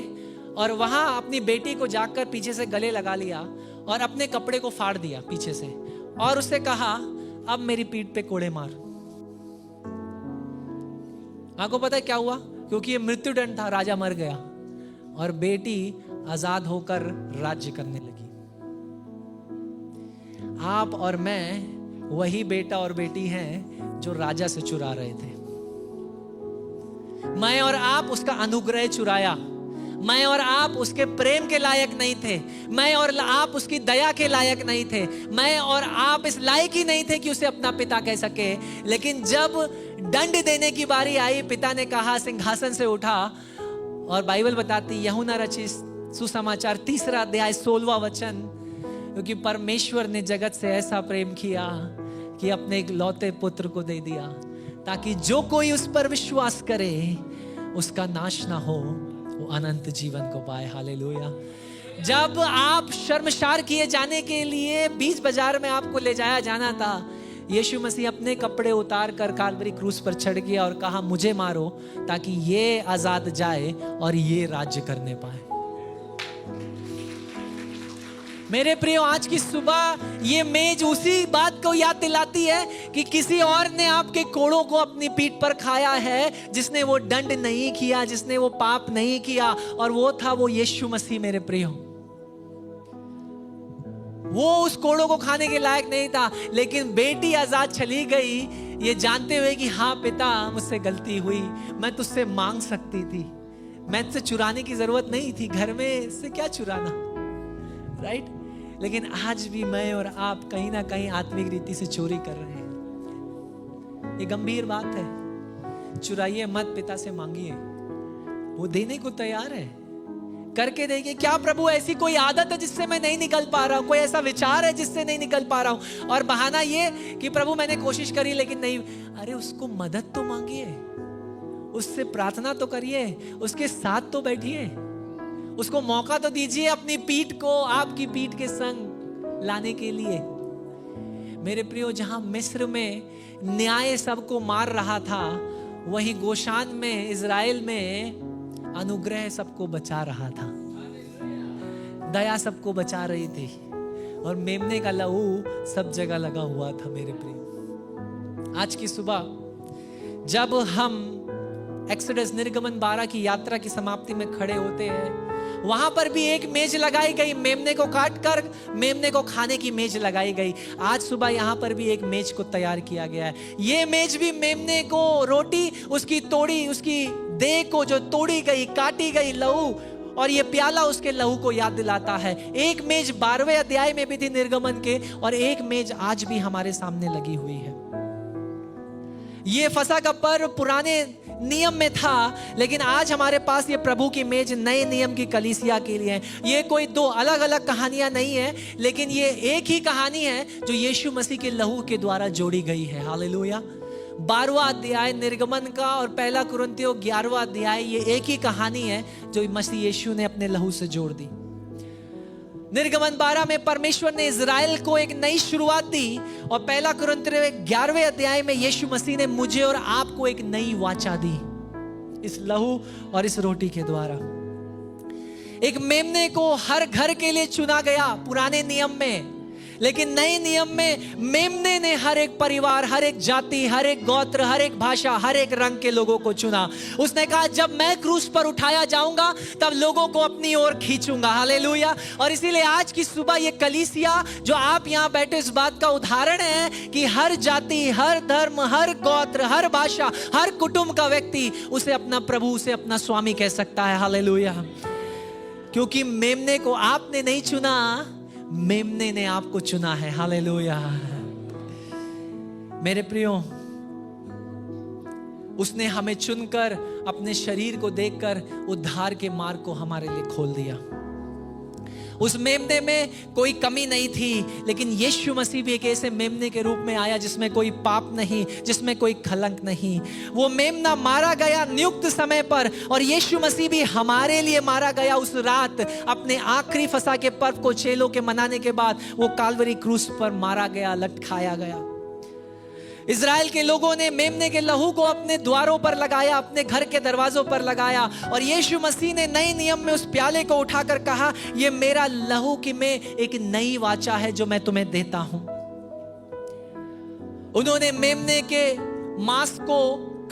और वहां अपनी बेटी को जाकर पीछे से गले लगा लिया और अपने कपड़े को फाड़ दिया पीछे से, और उससे कहा अब मेरी पीठ पे कोड़े मार। आपको पता है क्या हुआ? क्योंकि ये मृत्युदंड था, राजा मर गया और बेटी आजाद होकर राज्य करने लगी। आप और मैं वही बेटा और बेटी हैं जो राजा से चुरा रहे थे। मैं और आप उसका अनुग्रह चुराया। मैं और आप उसके प्रेम के लायक नहीं थे। मैं और आप उसकी दया के लायक नहीं थे। मैं और आप इस लायक ही नहीं थे कि उसे अपना पिता कह सके। लेकिन जब दंड देने की बारी आई, पिता ने कहा सिंहासन से उठा। और बाइबल बताती, यूहन्ना रचित सुसमाचार 3 अध्याय 16वां वचन, क्योंकि परमेश्वर ने जगत से ऐसा प्रेम किया कि अपने इकलौते पुत्र को दे दिया, ताकि जो कोई उस पर विश्वास करे उसका नाश ना हो, वो अनंत जीवन को पाए। हालेलुया। जब आप शर्मसार किए जाने के लिए बीच बाजार में आपको ले जाया जाना था, यीशु मसीह अपने कपड़े उतार कर काल्वरी क्रूस पर चढ़ गया और कहा मुझे मारो ताकि ये आजाद जाए और ये राज्य करने पाए। मेरे प्रियो, आज की सुबह ये मेज उसी बात को याद दिलाती है कि किसी और ने आपके कोड़ों को अपनी पीठ पर खाया है, जिसने वो दंड नहीं किया, जिसने वो पाप नहीं किया, और वो था वो यीशु मसीह। मेरे प्रियो, वो उस कोड़ों को खाने के लायक नहीं था, लेकिन बेटी आजाद चली गई ये जानते हुए कि हाँ पिता, मुझसे गलती हुई, मैं तुझसे मांग सकती थी, मैं तुझसे चुराने की जरूरत नहीं थी, घर में से क्या चुराना, राइट? लेकिन आज भी मैं और आप कहीं ना कहीं आत्मिक रीति से चोरी कर रहे हैं। ये गंभीर बात है। चुराइए मत, पिता से मांगिए, वो देने को तैयार है। करके देखिए। क्या प्रभु ऐसी कोई आदत है जिससे मैं नहीं निकल पा रहा हूं? कोई ऐसा विचार है जिससे नहीं निकल पा रहा हूं? और बहाना ये कि प्रभु मैंने कोशिश करी लेकिन नहीं। अरे उसको मदद तो मांगिए, उससे प्रार्थना तो करिए, उसके साथ तो बैठिए, उसको मौका तो दीजिए अपनी पीठ को आपकी पीठ के संग लाने के लिए। मेरे प्रियो, जहां मिस्र में न्याय सबको मार रहा था, वहीं गोशान में, इजराइल में अनुग्रह सबको बचा रहा था, दया सबको बचा रही थी, और मेमने का लहू सब जगह लगा हुआ था। मेरे प्रिय, आज की सुबह जब हम एक्सोडस निर्गमन 12 की यात्रा की समाप्ति में खड़े होते हैं, वहां पर भी एक मेज लगाई गई, मेमने को काट कर मेमने को खाने की मेज लगाई गई। आज सुबह यहां पर भी एक मेज को तैयार किया गया है। ये मेज भी मेमने को रोटी, उसकी तोड़ी, उसकी देह को जो तोड़ी गई, काटी गई लहू, और ये प्याला उसके लहू को याद दिलाता है। एक मेज 12वें अध्याय में भी थी निर्गमन के, और एक मेज आज भी हमारे सामने लगी हुई है। ये फसह का पर्व पुराने नियम में था, लेकिन आज हमारे पास ये प्रभु की मेज नए नियम की कलीसिया के लिए है। ये कोई दो अलग अलग कहानियां नहीं है, लेकिन ये एक ही कहानी है जो यीशु मसीह के लहू के द्वारा जोड़ी गई है। हालेलुया। 12वां अध्याय निर्गमन का और 1 कुरिन्थियों 11वां अध्याय, ये एक ही कहानी है जो मसीह यीशु ने अपने लहू से जोड़ दी। निर्गमन 12 में परमेश्वर ने इजराइल को एक नई शुरुआत दी, और 1 कुरिन्थियों 11वें अध्याय में यीशु मसीह ने मुझे और आपको एक नई वाचा दी, इस लहू और इस रोटी के द्वारा। एक मेमने को हर घर के लिए चुना गया पुराने नियम में, लेकिन नए नियम में मेमने ने हर एक परिवार, हर एक जाति, हर एक गोत्र, हर एक भाषा, हर एक रंग के लोगों को चुना। उसने कहा जब मैं क्रूस पर उठाया जाऊंगा तब लोगों को अपनी ओर खींचूंगा। हालेलुया। और इसीलिए आज की सुबह ये कलीसिया जो आप यहाँ बैठे, इस बात का उदाहरण है कि हर जाति, हर धर्म, हर गोत्र, हर भाषा, हर कुटुंब का व्यक्ति उसे अपना प्रभु, उसे अपना स्वामी कह सकता है। हालेलुया। क्योंकि मेमने को आपने नहीं चुना, मेमने ने आपको चुना है। हालेलुया। मेरे प्रियो, उसने हमें चुनकर अपने शरीर को देखकर उद्धार के मार्ग को हमारे लिए खोल दिया। उस मेमने में कोई कमी नहीं थी, लेकिन यीशु मसीह भी एक ऐसे मेमने के रूप में आया जिसमें कोई पाप नहीं, जिसमें कोई कलंक नहीं। वो मेमना मारा गया नियुक्त समय पर, और यीशु मसीह भी हमारे लिए मारा गया उस रात। अपने आखिरी फसह के पर्व को चेलों के मनाने के बाद वो काल्वरी क्रूस पर मारा गया, लटकाया गया। इजराइल के लोगों ने मेमने के लहू को अपने द्वारों पर लगाया, अपने घर के दरवाजों पर लगाया, और यीशु मसीह ने नए नियम में उस प्याले को उठाकर कहा, ये मेरा लहू की में एक नई वाचा है जो मैं तुम्हें देता हूं। उन्होंने मेमने के मांस को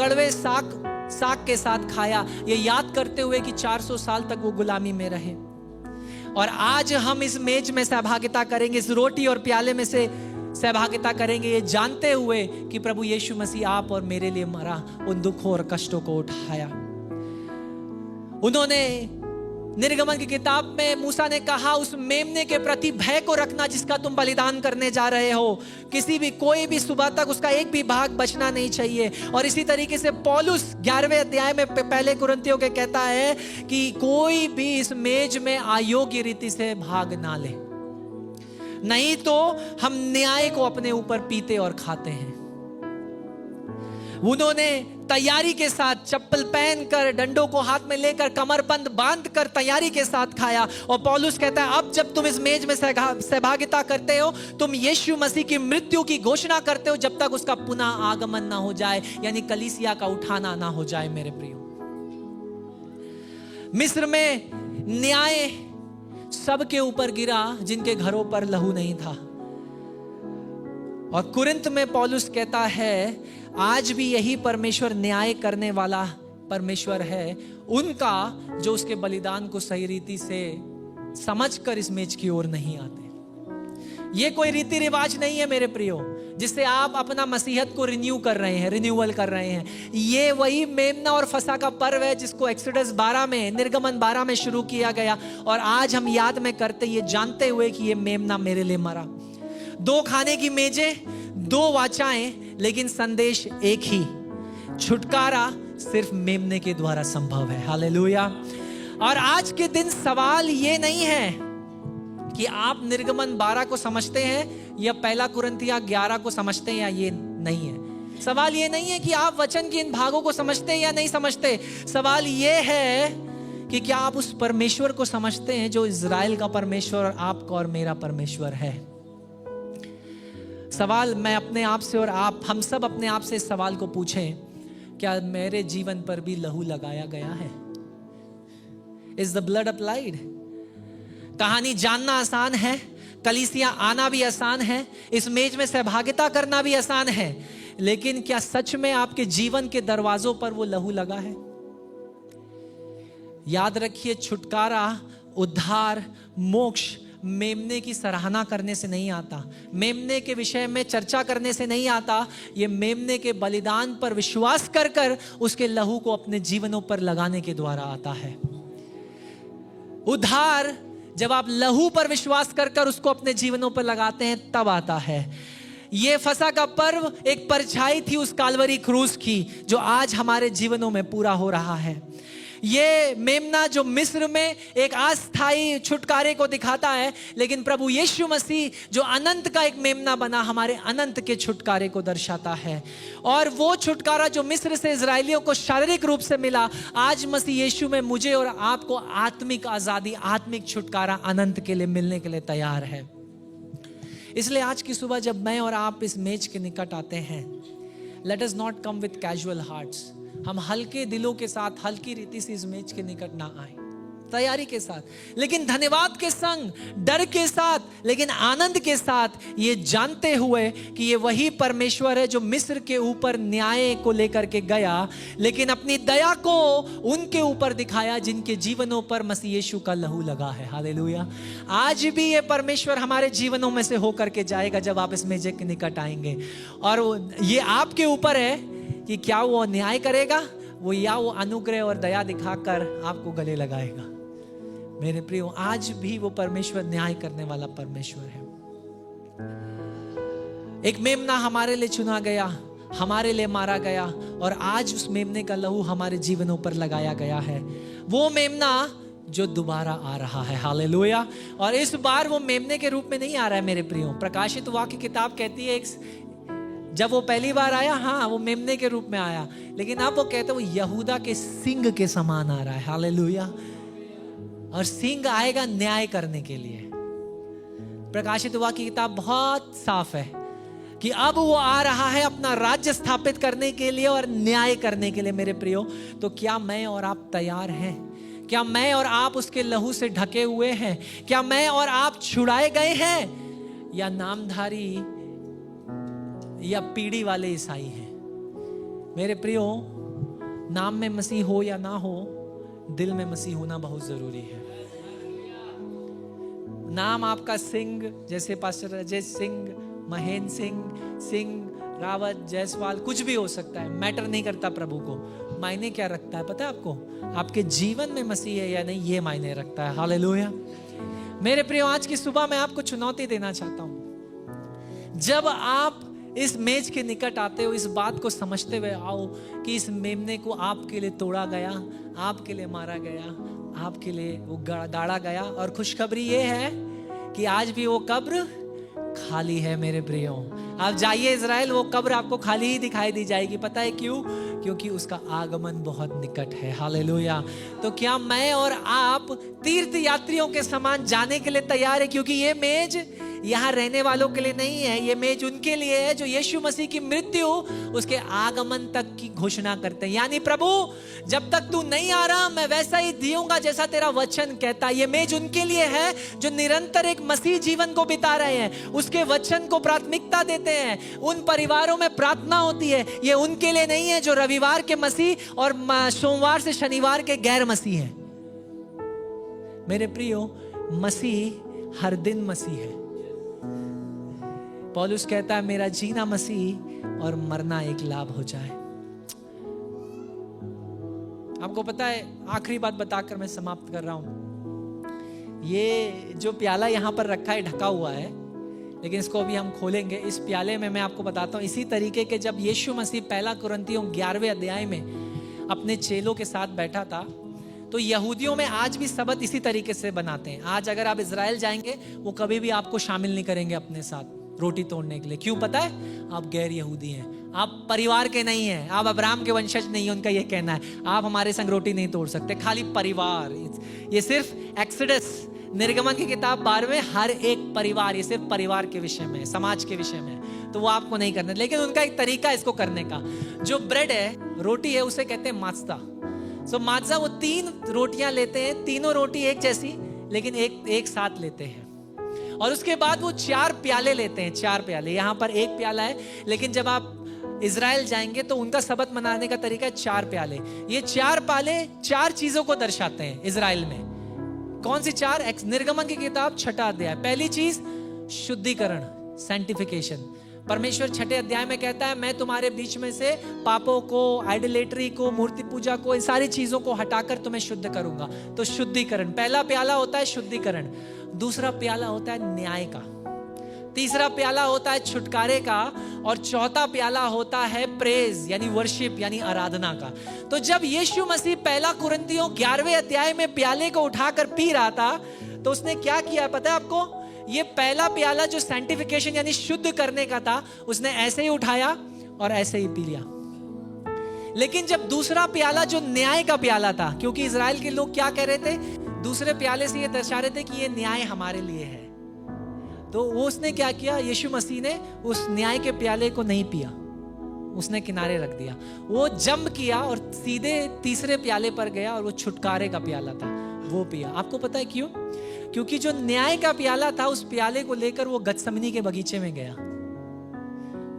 कड़वे साग के साथ खाया, ये याद करते हुए कि 400 साल तक वो गुलामी में रहे। और आज हम इस मेज में सहभागिता करेंगे, इस रोटी और प्याले में से सहभागिता करेंगे, ये जानते हुए कि प्रभु यीशु मसीह आप और मेरे लिए मरा, उन दुखों और कष्टों को उठाया। उन्होंने निर्गमन की किताब में मूसा ने कहा, उस मेमने के प्रति भय को रखना जिसका तुम बलिदान करने जा रहे हो, कोई भी सुबह तक उसका एक भी भाग बचना नहीं चाहिए। और इसी तरीके से पौलुस 11वें अध्याय में पहले कुरिन्थियों के कहता है कि कोई भी इस मेज में अयोग्य रीति से भाग ना ले, नहीं तो हम न्याय को अपने ऊपर पीते और खाते हैं। उन्होंने तैयारी के साथ चप्पल पहनकर, डंडों को हाथ में लेकर, कमरबंद बांधकर तैयारी के साथ खाया। और पौलुस कहता है, अब जब तुम इस मेज में सहभागिता करते हो, तुम यीशु मसीह की मृत्यु की घोषणा करते हो जब तक उसका पुनः आगमन ना हो जाए, यानी कलीसिया का उठाना ना हो जाए। मेरे प्रियो, मिस्र में न्याय सबके ऊपर गिरा जिनके घरों पर लहू नहीं था। और कुरिन्थ में पौलुस कहता है, आज भी यही परमेश्वर न्याय करने वाला परमेश्वर है, उनका जो उसके बलिदान को सही रीति से समझकर इस मेज की ओर नहीं आते। ये कोई रीति रिवाज नहीं है मेरे प्रियो, जिससे आप अपना मसीहत को रिन्यूअल कर रहे हैं। ये वही मेमना और फसह का पर्व है जिसको एक्सोडस 12 में, निर्गमन 12 में शुरू किया गया, और आज हम याद में करते, ये जानते हुए कि ये मेमना मेरे लिए मरा। 2 खाने की मेजें, 2 वाचाएं, लेकिन संदेश एक ही, छुटकारा सिर्फ मेमने के द्वारा संभव है। हालेलुया। और आज के दिन सवाल ये नहीं है कि आप निर्गमन 12 को समझते हैं या 1 कुरिन्थिया 11 को समझते हैं, या ये नहीं है। सवाल ये नहीं है कि आप वचन के इन भागों को समझते हैं या नहीं समझते। सवाल ये है कि क्या आप उस परमेश्वर को समझते हैं जो इज़राइल का परमेश्वर और आपका और मेरा परमेश्वर है। सवाल मैं अपने आप से और हम सब अपने आप से इस सवाल को पूछें, क्या मेरे जीवन पर भी लहू लगाया गया है? Is the blood applied? कहानी जानना आसान है, कलीसिया आना भी आसान है, इस मेज में सहभागिता करना भी आसान है, लेकिन क्या सच में आपके जीवन के दरवाजों पर वो लहू लगा है? याद रखिए, छुटकारा, उद्धार, मोक्ष मेमने की सराहना करने से नहीं आता, मेमने के विषय में चर्चा करने से नहीं आता। ये मेमने के बलिदान पर विश्वास कर कर उसके लहू को अपने जीवनों पर लगाने के द्वारा आता है। उद्धार जब आप लहू पर विश्वास कर कर उसको अपने जीवनों पर लगाते हैं तब आता है। ये फसह का पर्व एक परछाई थी उस काल्वरी क्रूस की, जो आज हमारे जीवनों में पूरा हो रहा है। ये मेमना जो मिस्र में एक अस्थायी छुटकारे को दिखाता है, लेकिन प्रभु यीशु मसीह जो अनंत का एक मेमना बना, हमारे अनंत के छुटकारे को दर्शाता है। और वो छुटकारा जो मिस्र से इजरायलियों को शारीरिक रूप से मिला, आज मसीह यीशु में मुझे और आपको आत्मिक आजादी, आत्मिक छुटकारा अनंत के लिए मिलने के लिए तैयार है। इसलिए आज की सुबह जब मैं और आप इस मेज के निकट आते हैं, let us not come with casual hearts. हम हल्के दिलों के साथ, हल्की रीति से इस मेज के निकट ना आए, तैयारी के साथ, लेकिन धन्यवाद के संग, डर के साथ, लेकिन आनंद के साथ, ये जानते हुए कि ये वही परमेश्वर है जो मिस्र के ऊपर न्याय को लेकर के गया, लेकिन अपनी दया को उनके ऊपर दिखाया जिनके जीवनों पर मसीह यीशु का लहू लगा है। हालेलुया। आज भी ये परमेश्वर हमारे जीवनों में से होकर के जाएगा जब आप इस मेज के निकट आएंगे, और ये आपके ऊपर है कि क्या वो न्याय करेगा, वो या वो अनुग्रह और दया दिखाकर आपको गले लगाएगा। मेरे प्रियो, आज भी वो परमेश्वर न्याय करने वाला परमेश्वर है। एक मेमना हमारे लिए चुना गया, हमारे लिए मारा गया, और आज उस मेमने का लहू हमारे जीवनों पर लगाया गया है। वो मेमना जो दोबारा आ रहा है। हालेलुया। और इस बार वो मेमने के रूप में नहीं आ रहा है मेरे प्रियो। प्रकाशित वाक्य किताब कहती है जब वो पहली बार आया, हाँ, वो मेमने के रूप में आया, लेकिन अब वो कहते वो यहूदा के सिंह के समान आ रहा है। हालेलुया। और सिंह आएगा न्याय करने के लिए। प्रकाशित वाक्य की किताब बहुत साफ है कि अब वो आ रहा है अपना राज्य स्थापित करने के लिए और न्याय करने के लिए। मेरे प्रियो, तो क्या मैं और आप तैयार हैं? क्या मैं और आप उसके लहू से ढके हुए हैं? क्या मैं और आप छुड़ाए गए हैं, या नामधारी या पीढ़ी वाले ईसाई हैं? मेरे प्रियो, नाम में मसीह हो या ना हो, दिल में मसीह होना बहुत जरूरी है। नाम आपका सिंह, जैसे पास्टर अजय सिंह, महेंद्र सिंह रावत, जायसवाल, कुछ भी हो सकता है, मैटर नहीं करता प्रभु को। मायने क्या रखता है पता है आपको? आपके जीवन में मसीह है या नहीं, ये मायने रखता है। हालेलुया। मेरे प्रियो, आज की सुबह मैं आपको चुनौती देना चाहता हूं। जब आप इस मेज के निकट आते हो, इस बात को समझते हुए आओ कि इस मेमने को आपके लिए तोड़ा गया, आपके लिए मारा गया, आपके लिए वो गाड़ा गया। और खुशखबरी ये है कि आज भी वो कब्र खाली है। मेरे प्रियो, आप जाइए इजराइल, वो कब्र आपको खाली ही दिखाई दी जाएगी। पता है क्यों? क्योंकि उसका आगमन बहुत निकट है। हालेलुया। तो क्या मैं और आप तीर्थ यात्रियों के समान जाने के लिए तैयार है? क्योंकि ये मेज यहाँ रहने वालों के लिए नहीं है, ये मेज उनके लिए है जो यीशु मसीह की मृत्यु, उसके आगमन तक की घोषणा करते हैं। यानी प्रभु, जब तक तू नहीं आ रहा, मैं वैसा ही दियूंगा जैसा तेरा वचन कहता है। ये मेज उनके लिए है जो निरंतर एक मसीह जीवन को बिता रहे हैं, उसके वचन को प्राथमिकता देते हैं। उन परिवारों में प्रार्थना होती है। ये उनके लिए नहीं है जो रविवार के मसीह और सोमवार से शनिवार के गैर मसीह है। मेरे प्रियो, मसीह हर दिन मसीह है। पौलुस कहता है, मेरा जीना मसीह और मरना एक लाभ हो जाए। आपको पता है, आखिरी बात बताकर मैं समाप्त कर रहा हूं। ये जो प्याला यहां पर रखा है ढका हुआ है, लेकिन इसको अभी हम खोलेंगे। इस प्याले में मैं आपको बताता हूं, इसी तरीके के जब यीशु मसीह पहला कुरिन्थियों 11वें अध्याय में अपने चेलों के साथ बैठा था, तो यहूदियों में आज भी सबत इसी तरीके से बनाते हैं। आज अगर आप इजराइल जाएंगे, वो कभी भी आपको शामिल नहीं करेंगे अपने साथ रोटी तोड़ने के लिए। क्यों पता है? आप गैर यहूदी हैं, आप परिवार के नहीं हैं, आप अब्राहम के वंशज नहीं हैं। उनका यह कहना है, आप हमारे संग रोटी नहीं तोड़ सकते। खाली परिवार, ये सिर्फ एक्सोडस, निर्गमन की किताब 12वें, हर एक परिवार, ये सिर्फ परिवार के विषय में, समाज के विषय में, तो वो आपको नहीं करना। लेकिन उनका एक तरीका इसको करने का, जो ब्रेड है, रोटी है, उसे कहते हैं मात्सा। सो मात्सा, वो 3 रोटियां लेते हैं, तीनों रोटी एक जैसी, लेकिन एक साथ लेते हैं। और उसके बाद वो 4 प्याले लेते हैं, 4 प्याले। यहां पर 1 प्याला है, लेकिन जब आप इजराइल जाएंगे तो उनका सबत मनाने का तरीका है 4 प्याले। ये 4 प्याले 4 चीजों को दर्शाते हैं इजराइल में। कौन सी 4? निर्गमन की किताब 6वां अध्याय। पहली चीज शुद्धिकरण, सैंक्टिफिकेशन। परमेश्वर 6ठे अध्याय में कहता है, मैं तुम्हारे बीच में से पापों को, आइडोलेट्री को, मूर्ति पूजा को, इन सारी चीजों को हटाकर तुम्हें शुद्ध करूंगा। तो शुद्धिकरण, पहला प्याला होता है शुद्धिकरण। दूसरा प्याला होता है न्याय का, तीसरा प्याला होता है छुटकारे का, और चौथा प्याला होता है प्रेज यानी वर्शिप यानी आराधना का। तो जब यीशु मसीह पहला कुरिन्थियों 11वें अध्याय में प्याले को उठाकर पी रहा था, तो उसने क्या किया पता है आपको? ये पहला प्याला जो सैंक्टिफिकेशन यानी शुद्ध करने का था, उसने ऐसे ही उठाया और ऐसे ही पी लिया। लेकिन जब दूसरा प्याला जो न्याय का प्याला था, क्योंकि इजराइल के लोग क्या कह रहे थे, दूसरे प्याले से ये दर्शा रहे थे कि ये न्याय हमारे लिए है, तो वो उसने क्या किया? यीशु मसीह ने उस न्याय के प्याले को नहीं पिया, उसने किनारे रख दिया। वो जंप किया और सीधे तीसरे प्याले पर गया, और वो छुटकारे का प्याला था, वो पिया। आपको पता है क्यों? क्योंकि जो न्याय का प्याला था, उस प्याले को लेकर वो गतसमनी के बगीचे में गया,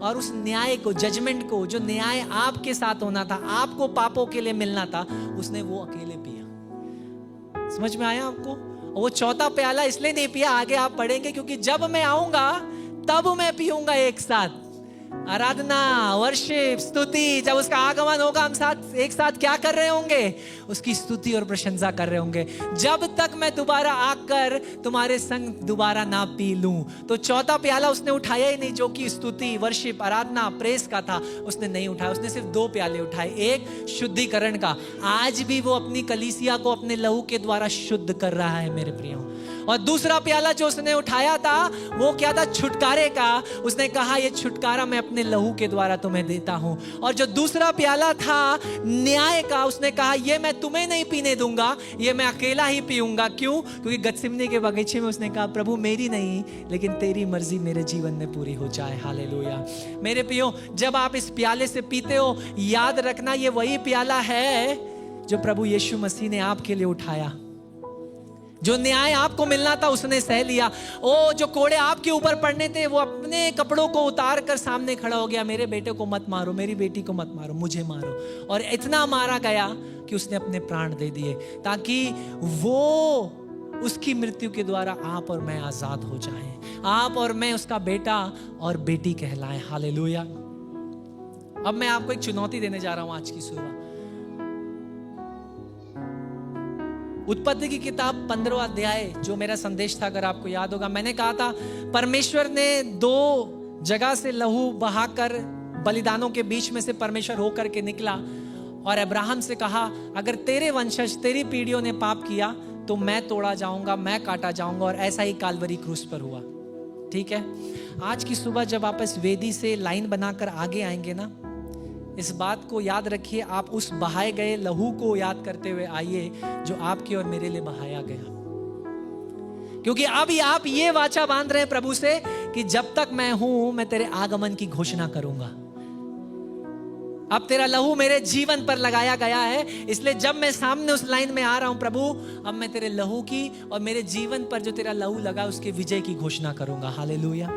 और उस न्याय को, जजमेंट को, जो न्याय आपके साथ होना था, आपको पापों के लिए मिलना था, उसने वो अकेले पिया। समझ में आया आपको? और वो चौथा प्याला इसलिए नहीं पिया, आगे आप पढ़ेंगे, क्योंकि जब मैं आऊंगा तब मैं पीऊंगा एक साथ आराधना, वर्शिप, स्तुति। जब उसका आगमन होगा, हम एक साथ क्या कर रहे होंगे? उसकी स्तुति और प्रशंसा कर रहे होंगे, जब तक मैं दोबारा आकर तुम्हारे संग दोबारा ना पी लूं। तो चौथा प्याला उसने उठाया ही नहीं, जो कि स्तुति, वर्शिप, आराधना, प्रेस का था, उसने नहीं उठाया। उसने सिर्फ 2 प्याले उठाए, एक शुद्धिकरण का। आज भी वो अपनी कलीसिया को अपने लहू के द्वारा शुद्ध कर रहा है मेरे प्रियो। और दूसरा प्याला जो उसने उठाया था, वो क्या था? छुटकारे का। उसने कहा, ये छुटकारा मैं अपने लहू के द्वारा तुम्हें देता हूं। और जो दूसरा प्याला था न्याय का, उसने कहा, ये मैं तुम्हें नहीं पीने दूंगा, ये मैं अकेला ही पीऊंगा। क्यों? क्योंकि गतसिमनी के बगीचे में उसने कहा, प्रभु मेरी नहीं लेकिन तेरी मर्जी मेरे जीवन में पूरी हो जाए। हालेलुया। मेरे प्रियो, जब आप इस प्याले से पीते हो, याद रखना, ये वही प्याला है जो प्रभु यीशु मसीह ने आपके लिए उठाया। जो न्याय आपको मिलना था, उसने सह लिया। ओ, जो कोड़े आपके ऊपर पड़ने थे, वो अपने कपड़ों को उतार कर सामने खड़ा हो गया। मेरे बेटे को मत मारो, मेरी बेटी को मत मारो, मुझे मारो। और इतना मारा गया कि उसने अपने प्राण दे दिए, ताकि वो उसकी मृत्यु के द्वारा आप और मैं आजाद हो जाएं, आप और मैं उसका बेटा और बेटी कहलाएं। हालेलुया। अब मैं आपको एक चुनौती देने जा रहा हूं आज की सुबह। उत्पत्ति की किताब 15वां अध्याय, जो मेरा संदेश था, अगर आपको याद होगा, मैंने कहा था परमेश्वर ने 2 जगह से लहू बहाकर बलिदानों के बीच में से परमेश्वर होकर के निकला और अब्राहम से कहा, अगर तेरे वंशज, तेरी पीढ़ियों ने पाप किया तो मैं तोड़ा जाऊंगा, मैं काटा जाऊंगा। और ऐसा ही कालवरी क्रूस पर हुआ। ठीक है, आज की सुबह जब आप इस वेदी से लाइन बनाकर आगे आएंगे ना, इस बात को याद रखिए, आप उस बहाए गए लहू को याद करते हुए आइए जो आपके और मेरे लिए बहाया गया। क्योंकि अब आप ये वाचा बांध रहे हैं प्रभु से कि जब तक मैं हूं, मैं तेरे आगमन की घोषणा करूंगा। अब तेरा लहू मेरे जीवन पर लगाया गया है, इसलिए जब मैं सामने उस लाइन में आ रहा हूं प्रभु, अब मैं तेरे लहू की और मेरे जीवन पर जो तेरा लहू लगा उसके विजय की घोषणा करूंगा। हालेलुया।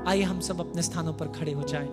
आइए हम सब अपने स्थानों पर खड़े हो जाएं।